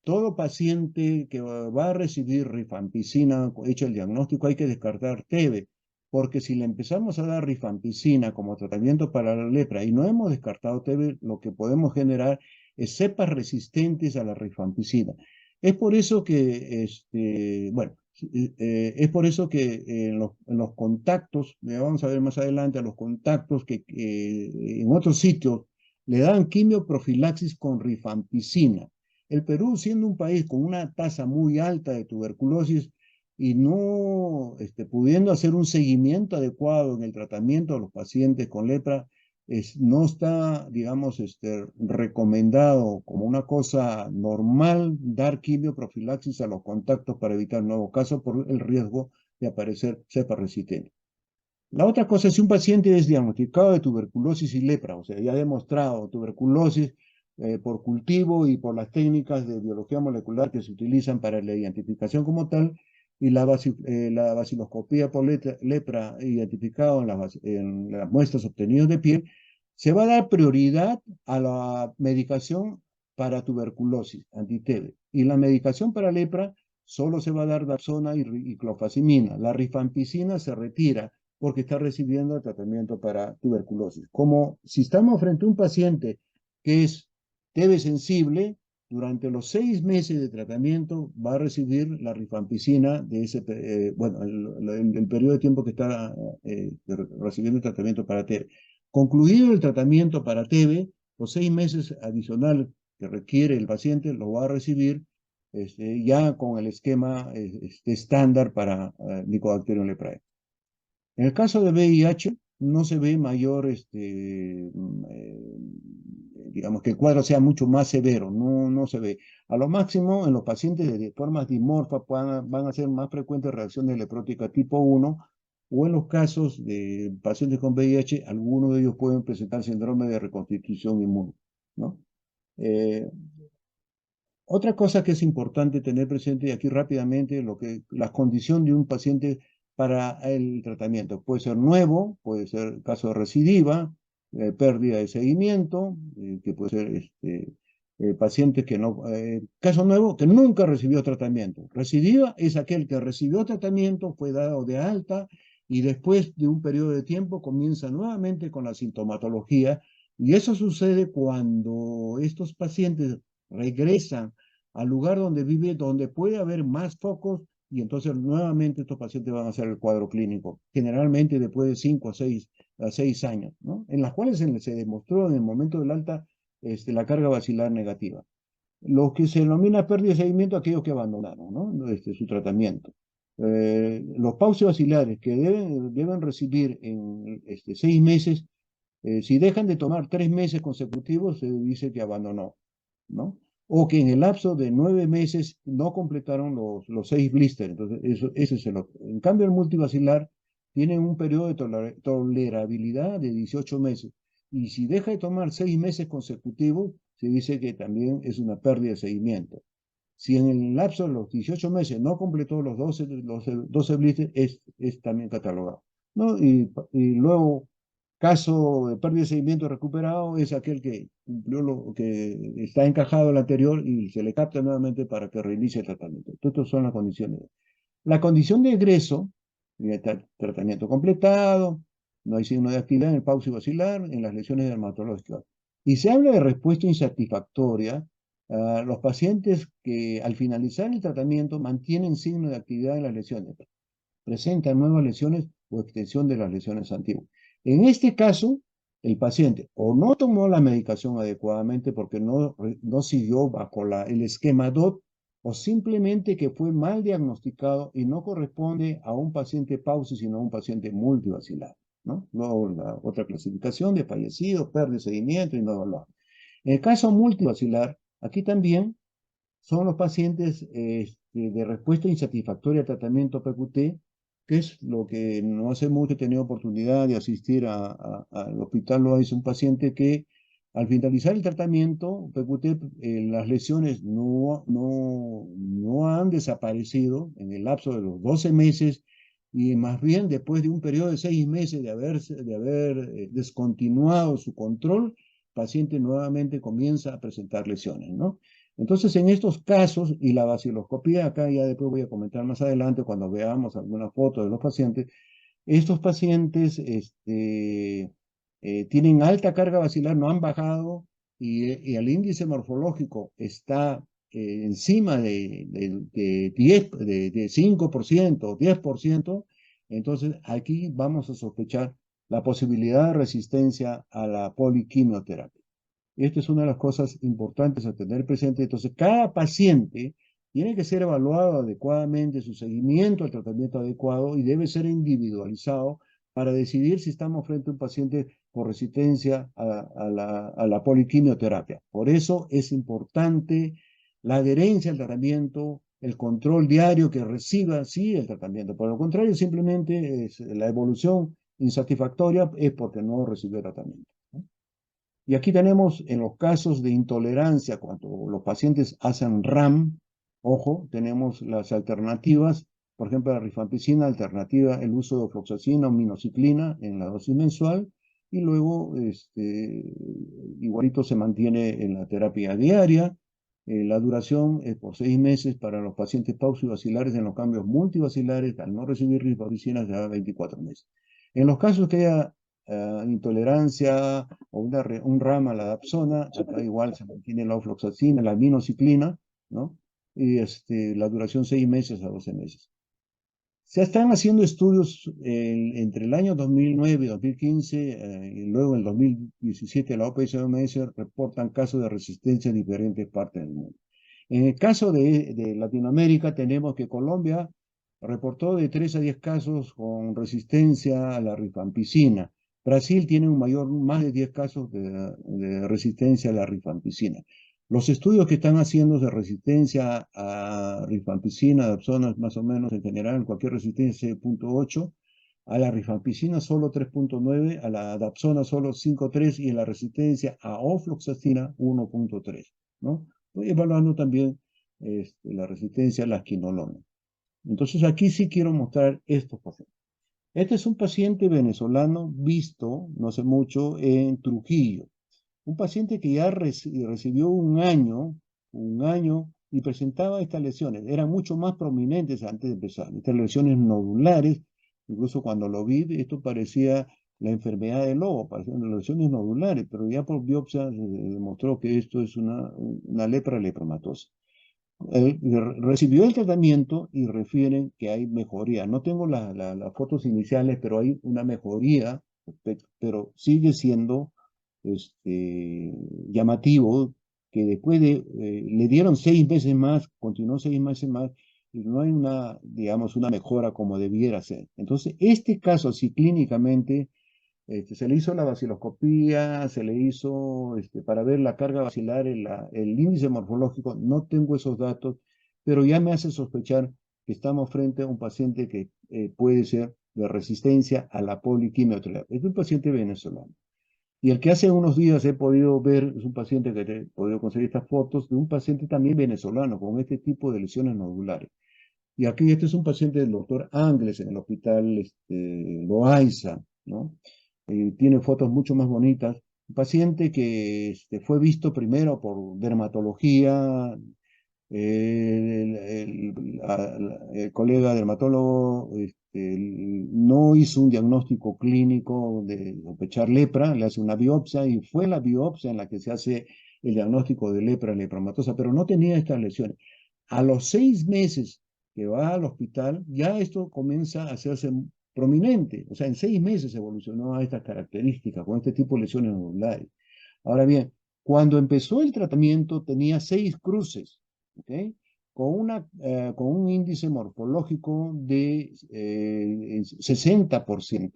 todo paciente que va a recibir rifampicina, hecho el diagnóstico, hay que descartar TB, porque si le empezamos a dar rifampicina como tratamiento para la lepra y no hemos descartado TB, lo que podemos generar es cepas resistentes a la rifampicina. Es por eso que, es por eso que en los contactos, vamos a ver más adelante, a los contactos que en otros sitios le dan quimioprofilaxis con rifampicina. El Perú, siendo un país con una tasa muy alta de tuberculosis y no pudiendo hacer un seguimiento adecuado en el tratamiento de los pacientes con lepra, no está, digamos, recomendado como una cosa normal dar quimioprofilaxis a los contactos para evitar nuevos casos por el riesgo de aparecer cepa resistente. La otra cosa es si un paciente es diagnosticado de tuberculosis y lepra, o sea, ya ha demostrado tuberculosis por cultivo y por las técnicas de biología molecular que se utilizan para la identificación como tal, y la baciloscopía por lepra identificado en las muestras obtenidas de piel, se va a dar prioridad a la medicación para tuberculosis, anti-TB. Y la medicación para lepra solo se va a dar Dapsona y clofazimina. La rifampicina se retira porque está recibiendo el tratamiento para tuberculosis. Como si estamos frente a un paciente que es TB sensible, durante los 6 meses de tratamiento va a recibir la rifampicina de ese, el periodo de tiempo que está recibiendo el tratamiento para TB. Concluido el tratamiento para TB, los 6 meses adicionales que requiere el paciente lo va a recibir ya con el esquema estándar para Mycobacterium leprae. En el caso de VIH, no se ve mayor, digamos que el cuadro sea mucho más severo, no se ve. A lo máximo, en los pacientes de formas dimorfas van a ser más frecuentes reacciones lepróticas tipo 1, o en los casos de pacientes con VIH, algunos de ellos pueden presentar síndrome de reconstitución inmune, ¿no? Otra cosa que es importante tener presente, y aquí rápidamente, la condición de un paciente para el tratamiento. Puede ser nuevo, puede ser caso de recidiva, pérdida de seguimiento, que puede ser paciente que no, caso nuevo que nunca recibió tratamiento. Recidiva es aquel que recibió tratamiento, fue dado de alta y después de un periodo de tiempo comienza nuevamente con la sintomatología, y eso sucede cuando estos pacientes regresan al lugar donde vive, donde puede haber más focos, y entonces nuevamente estos pacientes van a hacer el cuadro clínico, generalmente después de 5 a 6 años, ¿no? En las cuales se demostró en el momento del alta la carga basilar negativa. Lo que se denomina pérdida de seguimiento, aquellos que abandonaron, ¿no? Su tratamiento. Los pauses vacilares que deben recibir en 6 meses, si dejan de tomar 3 meses consecutivos, se dice que abandonó, ¿no? O que en el lapso de 9 meses no completaron los 6 blisters. Entonces, eso es el otro. En cambio, el multivacilar tiene un periodo de tolerabilidad de 18 meses. Y si deja de tomar 6 meses consecutivos, se dice que también es una pérdida de seguimiento. Si en el lapso de los 18 meses no completó los 12 blisters, es también catalogado, ¿no? Y luego, caso de pérdida de seguimiento recuperado, es aquel que cumplió lo que está encajado el anterior y se le capta nuevamente para que reinicie el tratamiento. Estas son las condiciones. La condición de egreso, tratamiento completado, no hay signo de actividad en el pausa vacilar, en las lesiones dermatológicas. Y se habla de respuesta insatisfactoria a los pacientes que al finalizar el tratamiento mantienen signo de actividad en las lesiones, presentan nuevas lesiones o extensión de las lesiones antiguas. En este caso, el paciente o no tomó la medicación adecuadamente porque no siguió bajo el esquema DOT, o simplemente que fue mal diagnosticado y no corresponde a un paciente pausi, sino a un paciente multivacilar, ¿no? No la otra clasificación de fallecido, pérdida de seguimiento y no evaluado. En el caso multivacilar, aquí también son los pacientes de respuesta insatisfactoria al tratamiento PQT, que es lo que no hace mucho he tenido oportunidad de asistir al hospital Loaiza, un paciente que al finalizar el tratamiento PQT, las lesiones no han desaparecido en el lapso de los 12 meses, y más bien después de un periodo de 6 meses de haber descontinuado su control, el paciente nuevamente comienza a presentar lesiones, ¿no? Entonces, en estos casos, y la vaciloscopía, acá ya después voy a comentar más adelante cuando veamos alguna foto de los pacientes, estos pacientes tienen alta carga vacilar, no han bajado, y el índice morfológico está encima de 5%, 10%, entonces aquí vamos a sospechar la posibilidad de resistencia a la poliquimioterapia. Esta es una de las cosas importantes a tener presente. Entonces, cada paciente tiene que ser evaluado adecuadamente, su seguimiento al tratamiento adecuado, y debe ser individualizado para decidir si estamos frente a un paciente con resistencia a la poliquimioterapia. Por eso es importante la adherencia al tratamiento, el control diario que reciba, sí, el tratamiento. Por lo contrario, simplemente la evolución insatisfactoria es porque no recibió tratamiento, ¿no? Y aquí tenemos en los casos de intolerancia, cuando los pacientes hacen RAM, ojo, tenemos las alternativas, por ejemplo, la rifampicina, alternativa, el uso de ofloxacina o minociclina en la dosis mensual, y luego igualito se mantiene en la terapia diaria. La duración es por 6 meses para los pacientes pausivacilares. En los cambios multivacilares, al no recibir rifampicina, se da 24 meses. En los casos que haya intolerancia o un rama a la dapsona, acá igual se mantiene la ofloxacina, la minociclina, ¿no? Y la duración 6 meses a 12 meses. Se están haciendo estudios entre el año 2009 y 2015, y luego en 2017 la OPS-OMS reportan casos de resistencia en diferentes partes del mundo. En el caso de Latinoamérica, tenemos que Colombia reportó de 3 a 10 casos con resistencia a la rifampicina. Brasil tiene más de 10 casos de resistencia a la rifampicina. Los estudios que están haciendo de resistencia a rifampicina, dapsona, más o menos en general, cualquier resistencia 6.8, a la rifampicina solo 3.9, a la dapsona solo 5.3 y a la resistencia a ofloxacina 1.3, ¿no? Estoy evaluando también la resistencia a las quinolonas. Entonces aquí sí quiero mostrar estos pacientes. Este es un paciente venezolano visto no hace mucho en Trujillo. Un paciente que ya recibió un año y presentaba estas lesiones. Eran mucho más prominentes antes de empezar. Estas lesiones nodulares Incluso cuando lo vi, esto parecía la enfermedad del lobo, parecían lesiones nodulares, pero ya por biopsia se demostró que esto es una lepra lepromatosa. Recibió el tratamiento y refieren que hay mejoría. No tengo las fotos iniciales, pero hay una mejoría, pero sigue siendo llamativo que después le dieron 6 meses más, continuó 6 meses más, y no hay digamos, una mejora como debiera ser. Entonces, este caso, sí, clínicamente, se le hizo la baciloscopía, se le hizo para ver la carga bacilar, el índice morfológico, no tengo esos datos, pero ya me hace sospechar que estamos frente a un paciente que puede ser de resistencia a la poliquimioterapia. Es un paciente venezolano. Y el que hace unos días he podido ver, es un paciente que he podido conseguir estas fotos de un paciente también venezolano con este tipo de lesiones nodulares. Y aquí este es un paciente del doctor Angles en el hospital Loaiza, ¿no? Tiene fotos mucho más bonitas. Un paciente que fue visto primero por dermatología, el colega dermatólogo no hizo un diagnóstico clínico de sospechar lepra, le hace una biopsia y fue la biopsia en la que se hace el diagnóstico de lepra lepromatosa, pero no tenía estas lesiones. A los 6 meses que va al hospital, ya esto comienza a hacerse prominente, o sea, en 6 meses evolucionó a estas características, con este tipo de lesiones nodulares. Ahora bien, cuando empezó el tratamiento tenía 6 cruces, ¿ok? Con un índice morfológico de 60%,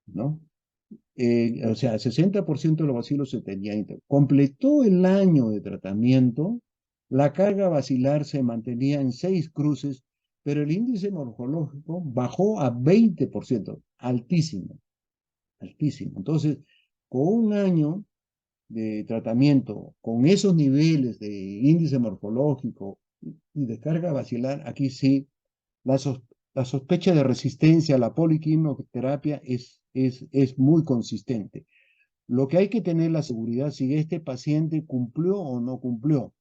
¿no? O sea, 60% de los bacilos se tenía íntegro. Completó el año de tratamiento, la carga bacilar se mantenía en 6 cruces, pero el índice morfológico bajó a 20%, altísimo, altísimo. Entonces, con un año de tratamiento con esos niveles de índice morfológico y de carga bacilar, aquí sí, la, sos la sospecha de resistencia a la poliquimioterapia es muy consistente. Lo que hay que tener la seguridad si este paciente cumplió o no cumplió.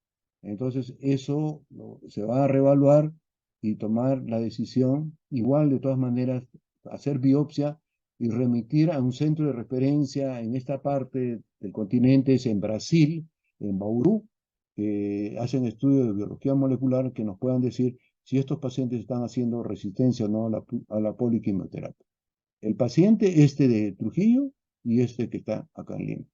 Entonces, eso se va a reevaluar y tomar la decisión. Igual, de todas maneras, hacer biopsia y remitir a un centro de referencia en esta parte del continente, es en Brasil, en Bauru, que hacen estudios de biología molecular que nos puedan decir si estos pacientes están haciendo resistencia o no a la poliquimioterapia. El paciente de Trujillo y que está acá en Lima.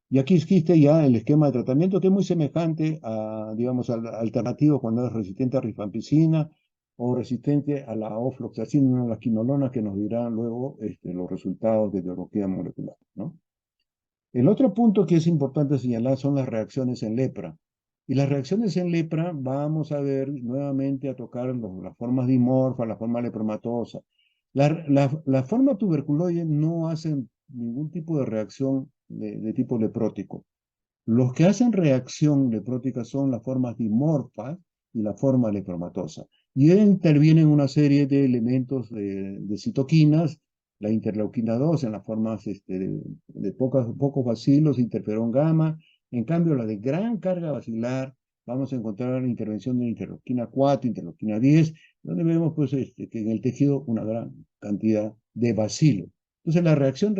Y aquí existe ya el esquema de tratamiento que es muy semejante a, digamos, al alternativo cuando es resistente a rifampicina o resistente a la ofloxacina, la quinolona, que nos dirán luego los resultados de biología molecular, ¿no? El otro punto que es importante señalar son las reacciones en lepra. Y las reacciones en lepra, vamos a ver nuevamente a tocar las formas dimorfas, la forma lepromatosa. La forma tuberculoide no hacen ningún tipo de reacción de tipo leprótico. Los que hacen reacción leprótica son las formas dimorfas y la forma lepromatosa. Y intervienen una serie de elementos de citoquinas, la interleuquina 2 en las formas de pocos bacilos, interferón gamma. En cambio, la de gran carga bacilar, vamos a encontrar la intervención de interleuquina 4, interleuquina 10, donde vemos pues, que en el tejido una gran cantidad de bacilos. Entonces, la reacción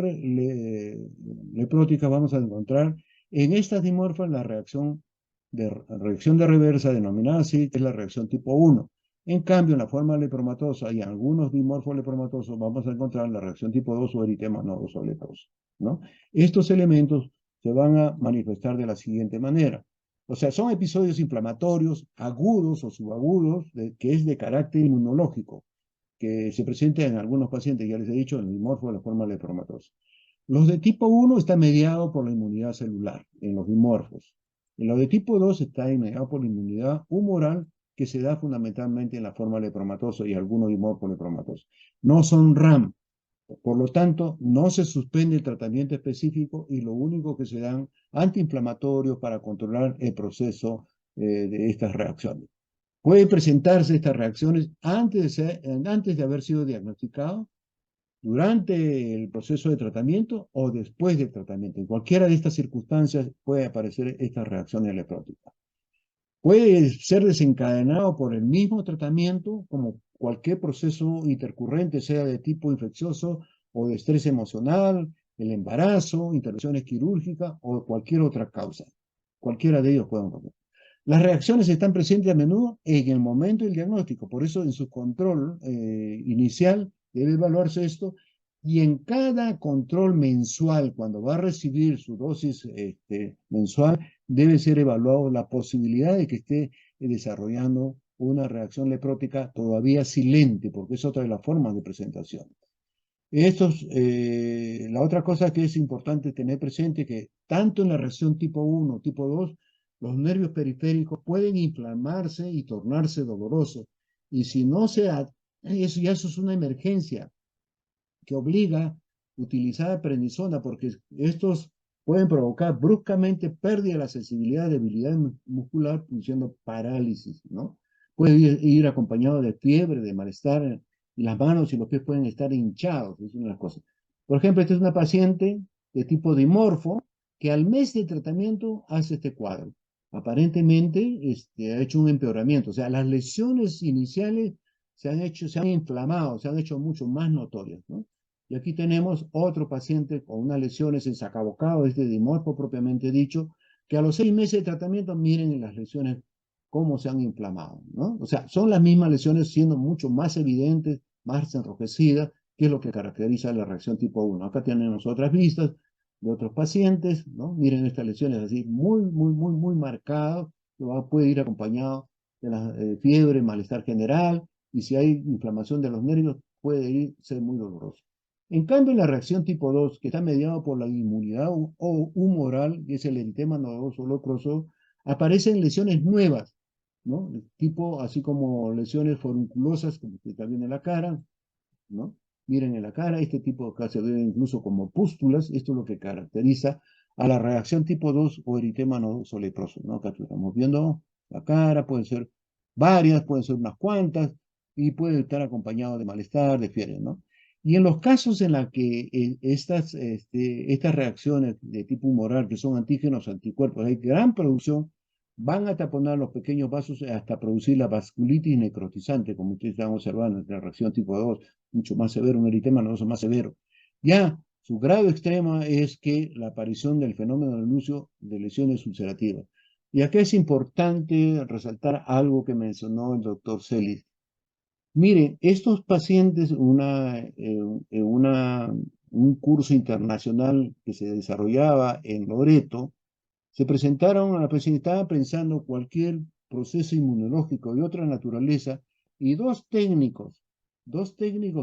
leprótica vamos a encontrar en estas dimorfas, la reacción de reversa, denominada así, que es la reacción tipo 1. En cambio, en la forma lepromatosa y en algunos dimorfos lepromatosos vamos a encontrar la reacción tipo 2 o eritema nodoso leproso, ¿no? Estos elementos se van a manifestar de la siguiente manera. O sea, son episodios inflamatorios agudos o subagudos que es de carácter inmunológico, que se presentan en algunos pacientes, ya les he dicho, en el dimorfo de la forma lepromatosa. Los de tipo 1 están mediados por la inmunidad celular en los dimorfos. En los de tipo 2 está mediado por la inmunidad humoral que se da fundamentalmente en la forma lepromatosa y algunos dimorfos lepromatosos. No son RAM. Por lo tanto, no se suspende el tratamiento específico y lo único que se dan antiinflamatorios para controlar el proceso de estas reacciones. Pueden presentarse estas reacciones antes de haber sido diagnosticado, durante el proceso de tratamiento o después del tratamiento. En cualquiera de estas circunstancias puede aparecer esta reacción leprótica. Puede ser desencadenado por el mismo tratamiento como cualquier proceso intercurrente, sea de tipo infeccioso o de estrés emocional, el embarazo, intervenciones quirúrgicas o cualquier otra causa. Cualquiera de ellos pueden ocurrir. Las reacciones están presentes a menudo en el momento del diagnóstico, por eso en su control inicial debe evaluarse esto, y en cada control mensual, cuando va a recibir su dosis mensual, debe ser evaluado la posibilidad de que esté desarrollando una reacción leprótica todavía silente, porque es otra de las formas de presentación. La otra cosa que es importante tener presente que tanto en la reacción tipo 1, tipo 2, los nervios periféricos pueden inflamarse y tornarse dolorosos. Y si no se eso es una emergencia que obliga a utilizar prednisona, porque estos pueden provocar bruscamente pérdida de la sensibilidad, debilidad muscular, produciendo parálisis, ¿no? Puede ir acompañado de fiebre, de malestar, y las manos y los pies pueden estar hinchados, es una de las cosas. Por ejemplo, esta es una paciente de tipo dimorfo que al mes de tratamiento hace este cuadro. Aparentemente ha hecho un empeoramiento, o sea, las lesiones iniciales se han inflamado, se han hecho mucho más notorias, ¿no? Y aquí tenemos otro paciente con unas lesiones en sacabocado, dimorfo propiamente dicho, que a los 6 meses de tratamiento, miren las lesiones cómo se han inflamado, ¿no? O sea, son las mismas lesiones siendo mucho más evidentes, más enrojecidas, que es lo que caracteriza la reacción tipo 1. Acá tenemos otras vistas de otros pacientes, ¿no? Miren estas lesiones así, muy marcadas, que puede ir acompañado de la fiebre, malestar general, y si hay inflamación de los nervios, puede ser muy doloroso. En cambio, en la reacción tipo 2, que está mediada por la inmunidad humoral, que es el eritema nodoso leproso, aparecen lesiones nuevas, ¿no? Tipo, así como lesiones forunculosas, como que está bien en la cara, ¿no? Miren en la cara, este tipo acá se ve incluso como pústulas, esto es lo que caracteriza a la reacción tipo 2 o eritema nodoso leproso, ¿no? Acá estamos viendo la cara, pueden ser varias, pueden ser unas cuantas, y puede estar acompañado de malestar, de fiebre, ¿no? Y en los casos en los que estas reacciones de tipo humoral, que son antígenos, anticuerpos, hay gran producción, van a taponar los pequeños vasos hasta producir la vasculitis necrotizante, como ustedes están observando en la reacción tipo 2, mucho más severo, un eritema nodoso más severo. Ya, su grado extremo es que la aparición del fenómeno del lucio de lesiones ulcerativas. Y acá es importante resaltar algo que mencionó el doctor Celis. Miren, estos pacientes, un curso internacional que se desarrollaba en Loreto, se presentaron a la paciente, estaba pensando cualquier proceso inmunológico de otra naturaleza, y dos técnicos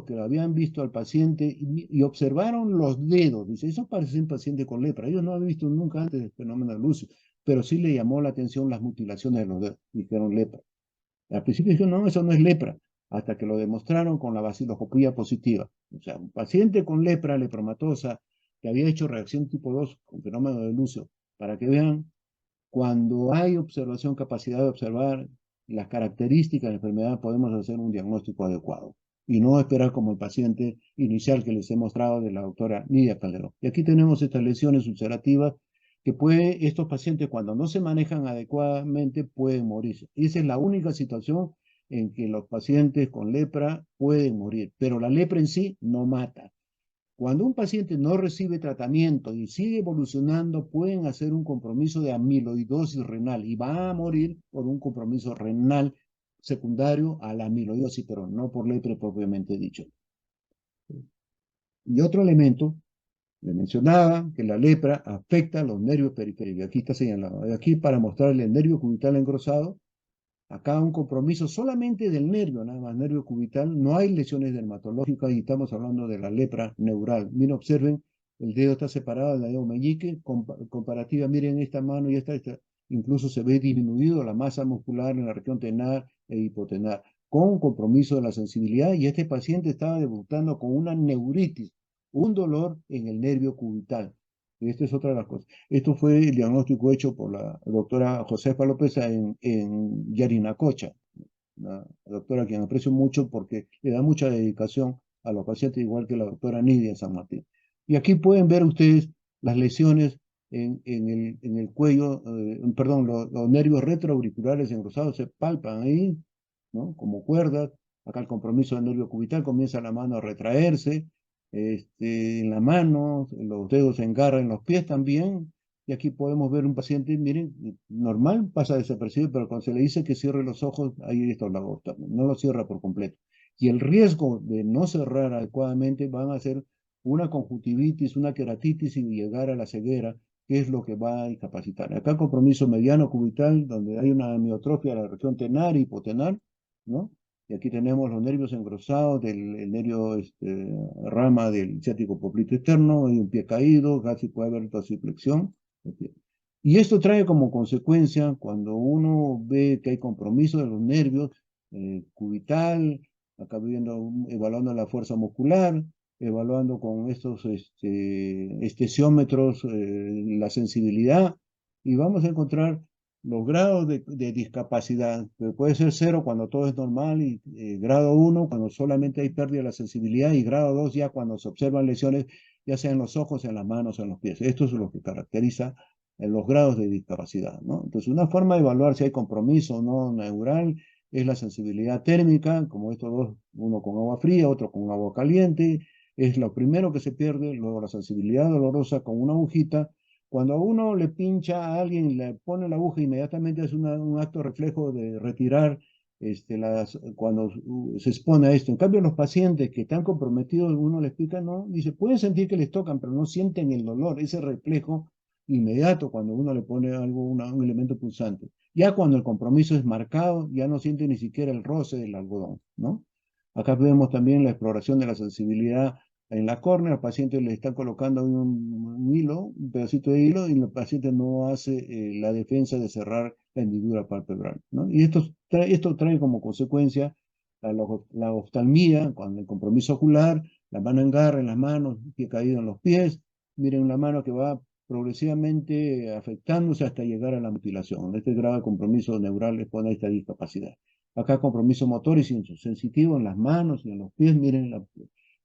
que lo habían visto al paciente y observaron los dedos. Dice, eso parece un paciente con lepra. Ellos no habían visto nunca antes el fenómeno de lucio, pero sí le llamó la atención las mutilaciones de los dedos. Dijeron lepra. Al principio dijeron, no, eso no es lepra, hasta que lo demostraron con la baciloscopía positiva. O sea, un paciente con lepra, lepromatosa, que había hecho reacción tipo 2 con fenómeno de lucio, para que vean, cuando hay observación, capacidad de observar las características de la enfermedad, podemos hacer un diagnóstico adecuado y no esperar como el paciente inicial que les he mostrado de la doctora Nidia Calderón. Y aquí tenemos estas lesiones ulcerativas que estos pacientes cuando no se manejan adecuadamente pueden morir. Y esa es la única situación en que los pacientes con lepra pueden morir, pero la lepra en sí no mata. Cuando un paciente no recibe tratamiento y sigue evolucionando, pueden hacer un compromiso de amiloidosis renal y va a morir por un compromiso renal secundario a la amiloidosis, pero no por lepra propiamente dicho. Y otro elemento, le mencionaba que la lepra afecta a los nervios periféricos. Aquí está señalado. Aquí para mostrarle el nervio cubital engrosado. Acá un compromiso solamente del nervio, nada más, nervio cubital. No hay lesiones dermatológicas y estamos hablando de la lepra neural. Miren, observen, el dedo está separado del dedo meñique. Comparativa, miren esta mano y esta, incluso se ve disminuido la masa muscular en la región tenar e hipotenar, con compromiso de la sensibilidad. Y este paciente estaba debutando con una neuritis, un dolor en el nervio cubital. Esta es otra de las cosas. Esto fue el diagnóstico hecho por la doctora Josefa López en Yarinacocha, una doctora a quien aprecio mucho porque le da mucha dedicación a los pacientes, igual que la doctora Nidia San Martín. Y aquí pueden ver ustedes las lesiones en el cuello, perdón, los nervios retroauriculares engrosados se palpan ahí, ¿no? Como cuerdas. Acá el compromiso del nervio cubital comienza la mano a retraerse, en la mano, los dedos se engarran en los pies también. Y aquí podemos ver un paciente, miren, normal, pasa desapercibido, pero cuando se le dice que cierre los ojos, ahí está la gota, no lo cierra por completo. Y el riesgo de no cerrar adecuadamente van a ser una conjuntivitis, una queratitis y llegar a la ceguera, que es lo que va a incapacitar. Acá compromiso mediano cubital, donde hay una amiotrofia de la región tenar y hipotenar, ¿no? Y aquí tenemos los nervios engrosados del el nervio rama del ciático poplito externo, y un pie caído, casi puede haber dorsiflexión. Y esto trae como consecuencia, cuando uno ve que hay compromiso de los nervios, cubital, acá viendo, evaluando la fuerza muscular, evaluando con estos estesiómetros la sensibilidad, y vamos a encontrar los grados de discapacidad, que puede ser 0 cuando todo es normal, y grado 1 cuando solamente hay pérdida de la sensibilidad, y grado 2 ya cuando se observan lesiones, ya sea en los ojos, en las manos, en los pies. Esto es lo que caracteriza los grados de discapacidad, ¿no? Entonces, una forma de evaluar si hay compromiso o no neural es la sensibilidad térmica, como estos dos, uno con agua fría, otro con agua caliente. Es lo primero que se pierde. Luego la sensibilidad dolorosa con una agujita. Cuando a uno le pincha a alguien, le pone la aguja, inmediatamente es un acto reflejo de retirar cuando se expone a esto. En cambio, los pacientes que están comprometidos, uno les explica, no, dice, pueden sentir que les tocan, pero no sienten el dolor, ese reflejo inmediato cuando uno le pone algo, un elemento pulsante. Ya cuando el compromiso es marcado, ya no siente ni siquiera el roce del algodón, ¿no? Acá vemos también la exploración de la sensibilidad en la córnea. Al paciente le están colocando un hilo, un pedacito de hilo, y el paciente no hace la defensa de cerrar la hendidura palpebral, ¿no? Y esto trae como consecuencia la oftalmía, cuando el compromiso ocular, la mano engarra en las manos, el pie caído en los pies. Miren la mano que va progresivamente afectándose hasta llegar a la mutilación. Este grave compromiso neural les pone esta discapacidad. Acá compromiso motor y sensitivo en las manos y en los pies. Miren,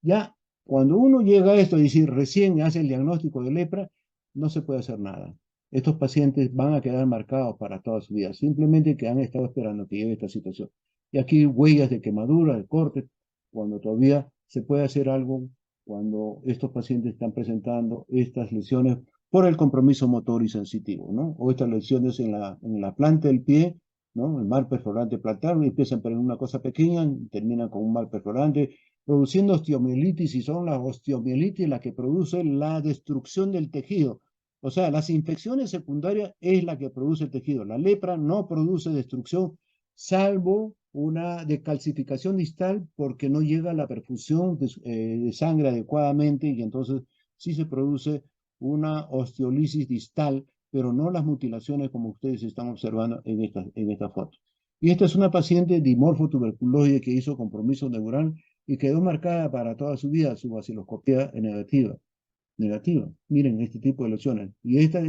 ya cuando uno llega a esto, es decir, recién hace el diagnóstico de lepra, no se puede hacer nada. Estos pacientes van a quedar marcados para toda su vida, simplemente que han estado esperando que llegue esta situación. Y aquí huellas de quemadura, de corte, cuando todavía se puede hacer algo, cuando estos pacientes están presentando estas lesiones por el compromiso motor y sensitivo, ¿no? O estas lesiones en la planta del pie, ¿no? El mal perforante plantar, empiezan por una cosa pequeña y terminan con un mal perforante, produciendo osteomielitis, y son las osteomielitis las que producen la destrucción del tejido. O sea, las infecciones secundarias es la que produce el tejido. La lepra no produce destrucción, salvo una decalcificación distal, porque no llega la perfusión de sangre adecuadamente, y entonces sí se produce una osteolisis distal, pero no las mutilaciones como ustedes están observando en esta foto. Y esta es una paciente dimorfo tuberculoide que hizo compromiso neural y quedó marcada para toda su vida. Su vaciloscopía negativa. Miren este tipo de lesiones. Y esta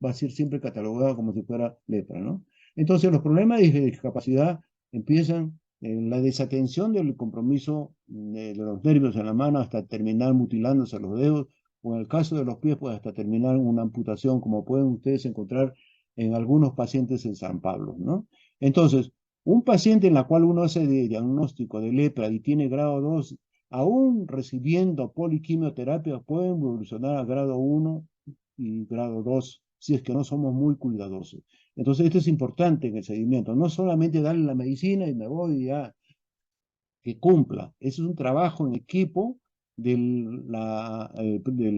va a ser siempre catalogada como si fuera lepra, ¿no? Entonces los problemas de discapacidad empiezan en la desatención del compromiso de los nervios en la mano hasta terminar mutilándose los dedos, o en el caso de los pies, pues hasta terminar una amputación, como pueden ustedes encontrar en algunos pacientes en San Pablo, ¿no? Entonces, un paciente en la cual uno hace diagnóstico de lepra y tiene grado 2, aún recibiendo poliquimioterapia, pueden evolucionar a grado 1 y grado 2 si es que no somos muy cuidadosos. Entonces, esto es importante en el seguimiento. No solamente darle la medicina y me voy y ya, que cumpla. Eso es un trabajo en equipo del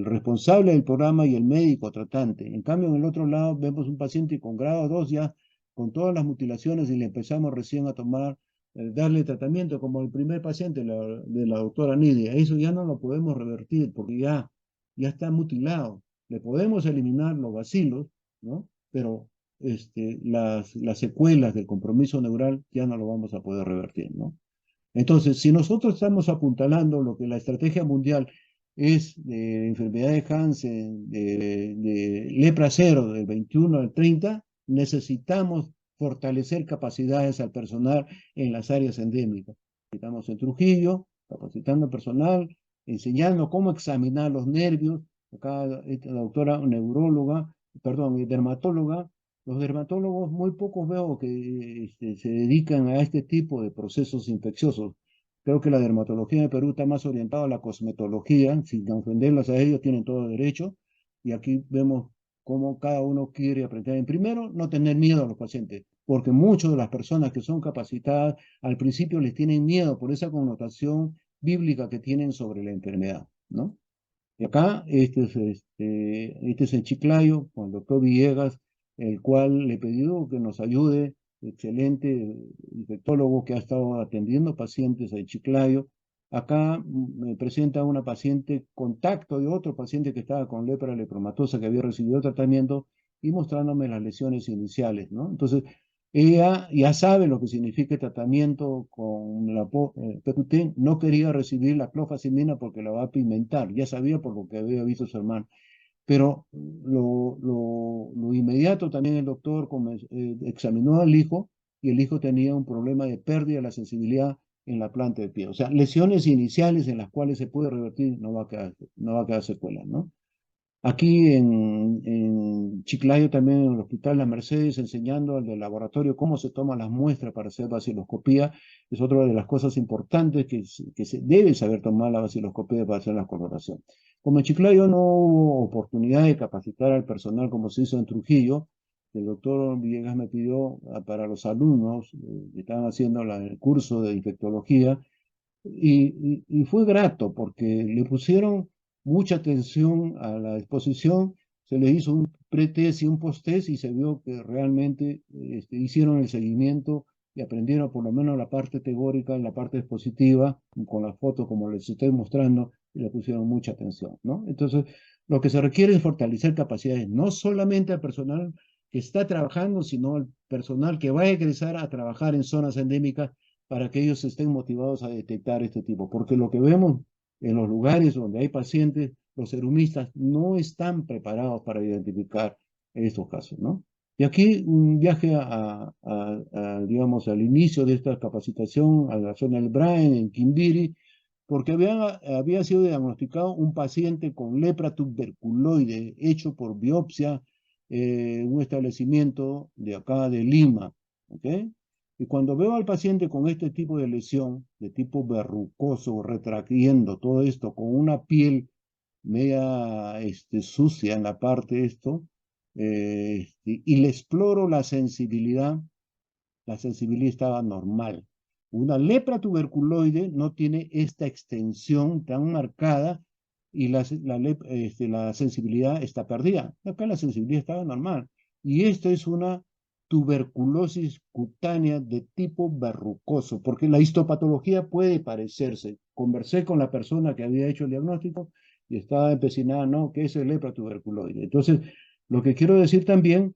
responsable del programa y el médico tratante. En cambio, en el otro lado vemos un paciente con grado 2 ya, con todas las mutilaciones, y le empezamos recién a tomar, darle tratamiento, como el primer paciente de la doctora Nidia. Eso ya no lo podemos revertir porque ya está mutilado. Le podemos eliminar los bacilos, ¿no? Pero las secuelas del compromiso neural ya no lo vamos a poder revertir, ¿no? Entonces, si nosotros estamos apuntalando lo que la estrategia mundial es de enfermedad de Hansen, de lepra cero, del 21 al 30, necesitamos fortalecer capacidades al personal en las áreas endémicas. Estamos en Trujillo, capacitando personal, enseñando cómo examinar los nervios. Acá la doctora neuróloga, perdón, dermatóloga. Los dermatólogos muy pocos veo que se dedican a este tipo de procesos infecciosos. Creo que la dermatología en el Perú está más orientada a la cosmetología, sin ofenderlos a ellos, tienen todo derecho. Y aquí vemos cómo cada uno quiere aprender. En primero, no tener miedo a los pacientes, porque muchas de las personas que son capacitadas al principio les tienen miedo por esa connotación bíblica que tienen sobre la enfermedad, ¿no? Y acá, este es en Chiclayo, con el doctor Villegas, el cual le he pedido que nos ayude, excelente infectólogo que ha estado atendiendo pacientes en Chiclayo. Acá me presenta una paciente contacto de otro paciente que estaba con lepra lepromatosa que había recibido tratamiento y mostrándome las lesiones iniciales, ¿no? Entonces, ella ya sabe lo que significa el tratamiento con la PQT, no quería recibir la clofazimina porque la va a pigmentar, ya sabía por lo que había visto su hermano. Pero lo inmediato también el doctor examinó al hijo y el hijo tenía un problema de pérdida de la sensibilidad en la planta de pie. O sea, lesiones iniciales en las cuales se puede revertir, no va a quedar secuela, ¿no? Aquí en Chiclayo también en el Hospital La Mercedes enseñando al del laboratorio cómo se toman las muestras para hacer vaciloscopía. Es otra de las cosas importantes que se debe saber tomar la vaciloscopía para hacer la coloración. Como en Chiclayo no hubo oportunidad de capacitar al personal como se hizo en Trujillo, el doctor Villegas me pidió para los alumnos que estaban haciendo el curso de infectología y fue grato porque le pusieron mucha atención a la exposición, se le hizo un pre-test y un post-test y se vio que realmente hicieron el seguimiento y aprendieron por lo menos la parte teórica, la parte expositiva, con las fotos como les estoy mostrando, y le pusieron mucha atención, ¿no? Entonces, lo que se requiere es fortalecer capacidades, no solamente al personal que está trabajando, sino al personal que va a egresar a trabajar en zonas endémicas para que ellos estén motivados a detectar este tipo, porque lo que vemos en los lugares donde hay pacientes, los serumistas no están preparados para identificar estos casos, ¿no? Y aquí un viaje digamos, al inicio de esta capacitación a la zona del Brain, en Quimbiri, porque había sido diagnosticado un paciente con lepra tuberculoide hecho por biopsia en un establecimiento de acá de Lima, ¿ok? Y cuando veo al paciente con este tipo de lesión, de tipo verrucoso, retrayendo todo esto, con una piel media sucia en la parte de esto, y le exploro la sensibilidad estaba normal. Una lepra tuberculoide no tiene esta extensión tan marcada y la sensibilidad está perdida. Acá la sensibilidad estaba normal. Y esto es una tuberculosis cutánea de tipo verrucoso, porque la histopatología puede parecerse. Conversé con la persona que había hecho el diagnóstico y estaba empecinada, no, que eso es lepra tuberculoide. Entonces, lo que quiero decir también,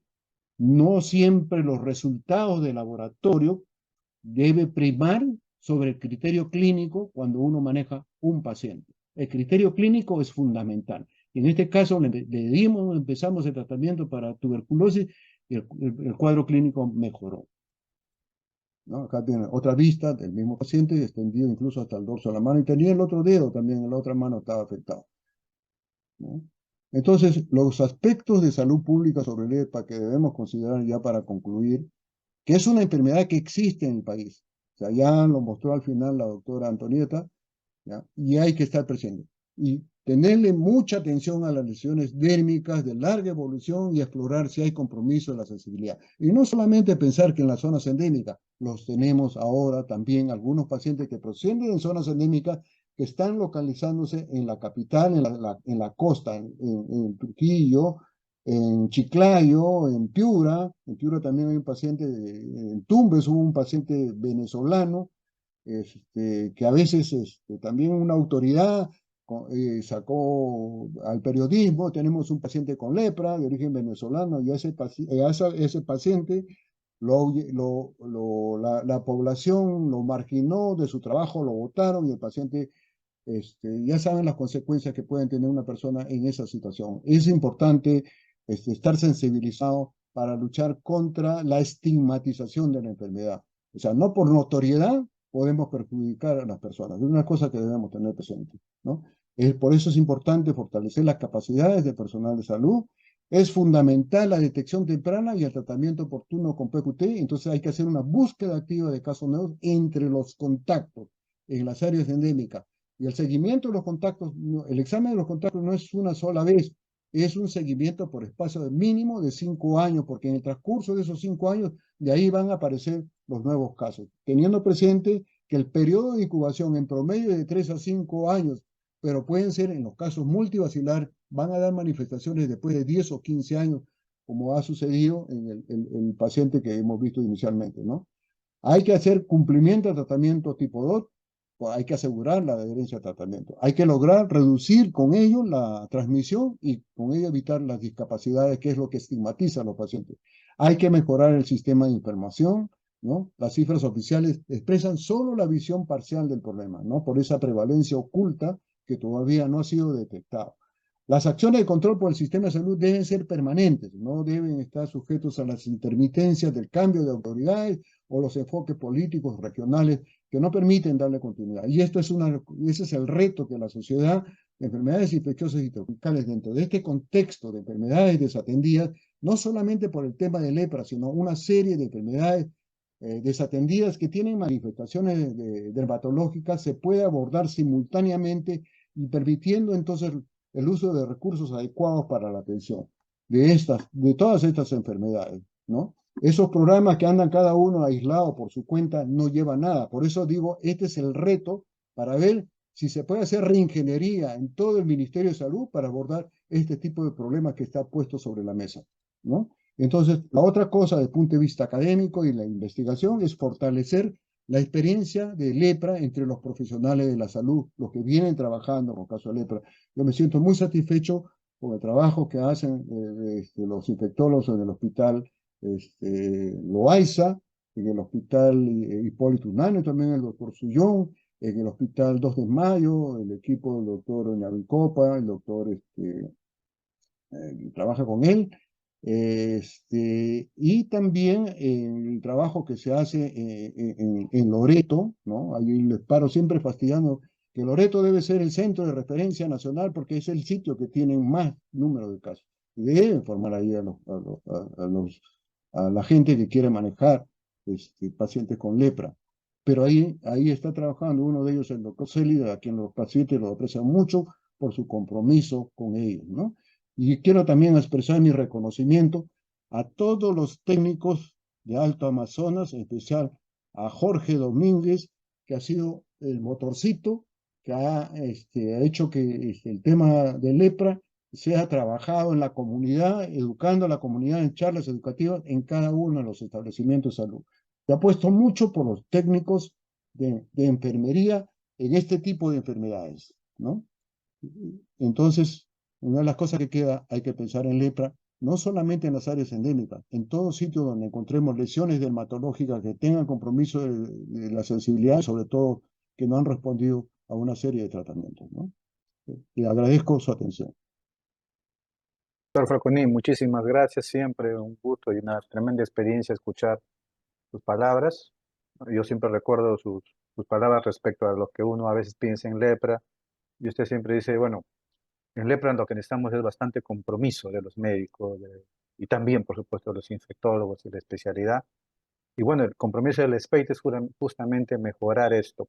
no siempre los resultados de laboratorio debe primar sobre el criterio clínico cuando uno maneja un paciente. El criterio clínico es fundamental. En este caso empezamos el tratamiento para tuberculosis y el cuadro clínico mejoró, ¿no? Acá tiene otra vista del mismo paciente, extendido incluso hasta el dorso de la mano, y tenía el otro dedo también, en la otra mano estaba afectado, ¿no? Entonces, los aspectos de salud pública sobre el EPA que debemos considerar ya para concluir, que es una enfermedad que existe en el país. O sea, ya lo mostró al final la doctora Antonieta, ¿ya? Y hay que estar presente. Y tenerle mucha atención a las lesiones dérmicas de larga evolución y explorar si hay compromiso de la sensibilidad. Y no solamente pensar que en las zonas endémicas, los tenemos ahora también algunos pacientes que proceden de zonas endémicas que están localizándose en la capital, en la costa, en Trujillo, en Chiclayo, en Piura también hay un paciente, en Tumbes hubo un paciente venezolano, que a veces también una autoridad sacó al periodismo, tenemos un paciente con lepra de origen venezolano y ese paciente la población lo marginó de su trabajo, lo votaron y el paciente, ya saben las consecuencias que pueden tener una persona en esa situación. Es importante estar sensibilizado para luchar contra la estigmatización de la enfermedad. O sea, no por notoriedad podemos perjudicar a las personas. Es una cosa que debemos tener presente, ¿no? Por eso es importante fortalecer las capacidades del personal de salud. Es fundamental la detección temprana y el tratamiento oportuno con PQT. Entonces hay que hacer una búsqueda activa de casos nuevos entre los contactos. en las áreas endémicas. Y el seguimiento de los contactos, el examen de los contactos no es una sola vez, es un seguimiento por espacio de mínimo de 5 años, porque en el transcurso de esos 5 años, de ahí van a aparecer los nuevos casos, teniendo presente que el periodo de incubación en promedio es de 3 a 5 años, pero pueden ser, en los casos multivacilar, van a dar manifestaciones después de 10 o 15 años, como ha sucedido en el paciente que hemos visto inicialmente, ¿no? Hay que hacer cumplimiento de tratamiento tipo 2, pues hay que asegurar la adherencia al tratamiento. Hay que lograr reducir con ello la transmisión y con ello evitar las discapacidades, que es lo que estigmatiza a los pacientes. Hay que mejorar el sistema de información, ¿no? Las cifras oficiales expresan solo la visión parcial del problema, ¿no? Por esa prevalencia oculta que todavía no ha sido detectada. Las acciones de control por el sistema de salud deben ser permanentes, no deben estar sujetos a las intermitencias del cambio de autoridades o los enfoques políticos regionales que no permiten darle continuidad. Y ese es el reto que la sociedad de enfermedades infecciosas y tropicales, dentro de este contexto de enfermedades desatendidas, no solamente por el tema de lepra, sino una serie de enfermedades desatendidas que tienen manifestaciones dermatológicas, se puede abordar simultáneamente y permitiendo entonces el uso de recursos adecuados para la atención de todas estas enfermedades, ¿no? Esos programas que andan cada uno aislado por su cuenta no llevan nada. Por eso digo, este es el reto para ver si se puede hacer reingeniería en todo el Ministerio de Salud para abordar este tipo de problemas que está puesto sobre la mesa, ¿no? Entonces, la otra cosa desde el punto de vista académico y la investigación es fortalecer la experiencia de lepra entre los profesionales de la salud, los que vienen trabajando con caso de lepra. Yo me siento muy satisfecho con el trabajo que hacen los infectólogos en el hospital Loaiza, en el hospital Hipólito Unanue, también el doctor Sullón, en el hospital 2 de Mayo, el equipo del doctor Ñavicopa, el doctor que trabaja con él, y también el trabajo que se hace en Loreto, ¿no? Ahí les paro siempre fastidiando que Loreto debe ser el centro de referencia nacional porque es el sitio que tiene más número de casos. Y deben formar ahí a la gente que quiere manejar pacientes con lepra. Pero ahí está trabajando uno de ellos, el doctor Célida, a quien los pacientes lo aprecian mucho por su compromiso con ellos, ¿no? Y quiero también expresar mi reconocimiento a todos los técnicos de Alto Amazonas, en especial a Jorge Domínguez, que ha sido el motorcito que ha hecho que el tema de lepra sea trabajado en la comunidad, educando a la comunidad en charlas educativas en cada uno de los establecimientos de salud. Se ha puesto mucho por los técnicos de enfermería en este tipo de enfermedades, ¿no? Entonces, una de las cosas que queda, hay que pensar en lepra, no solamente en las áreas endémicas, en todo sitio donde encontremos lesiones dermatológicas que tengan compromiso de la sensibilidad, sobre todo que no han respondido a una serie de tratamientos, ¿no? Y agradezco su atención. Doctor Falconi, muchísimas gracias. Siempre un gusto y una tremenda experiencia escuchar sus palabras. Yo siempre recuerdo sus palabras respecto a lo que uno a veces piensa en lepra. Y usted siempre dice, bueno, en lepra lo que necesitamos es bastante compromiso de los médicos y también, por supuesto, de los infectólogos y de especialidad. Y bueno, el compromiso del SPEIT es justamente mejorar esto.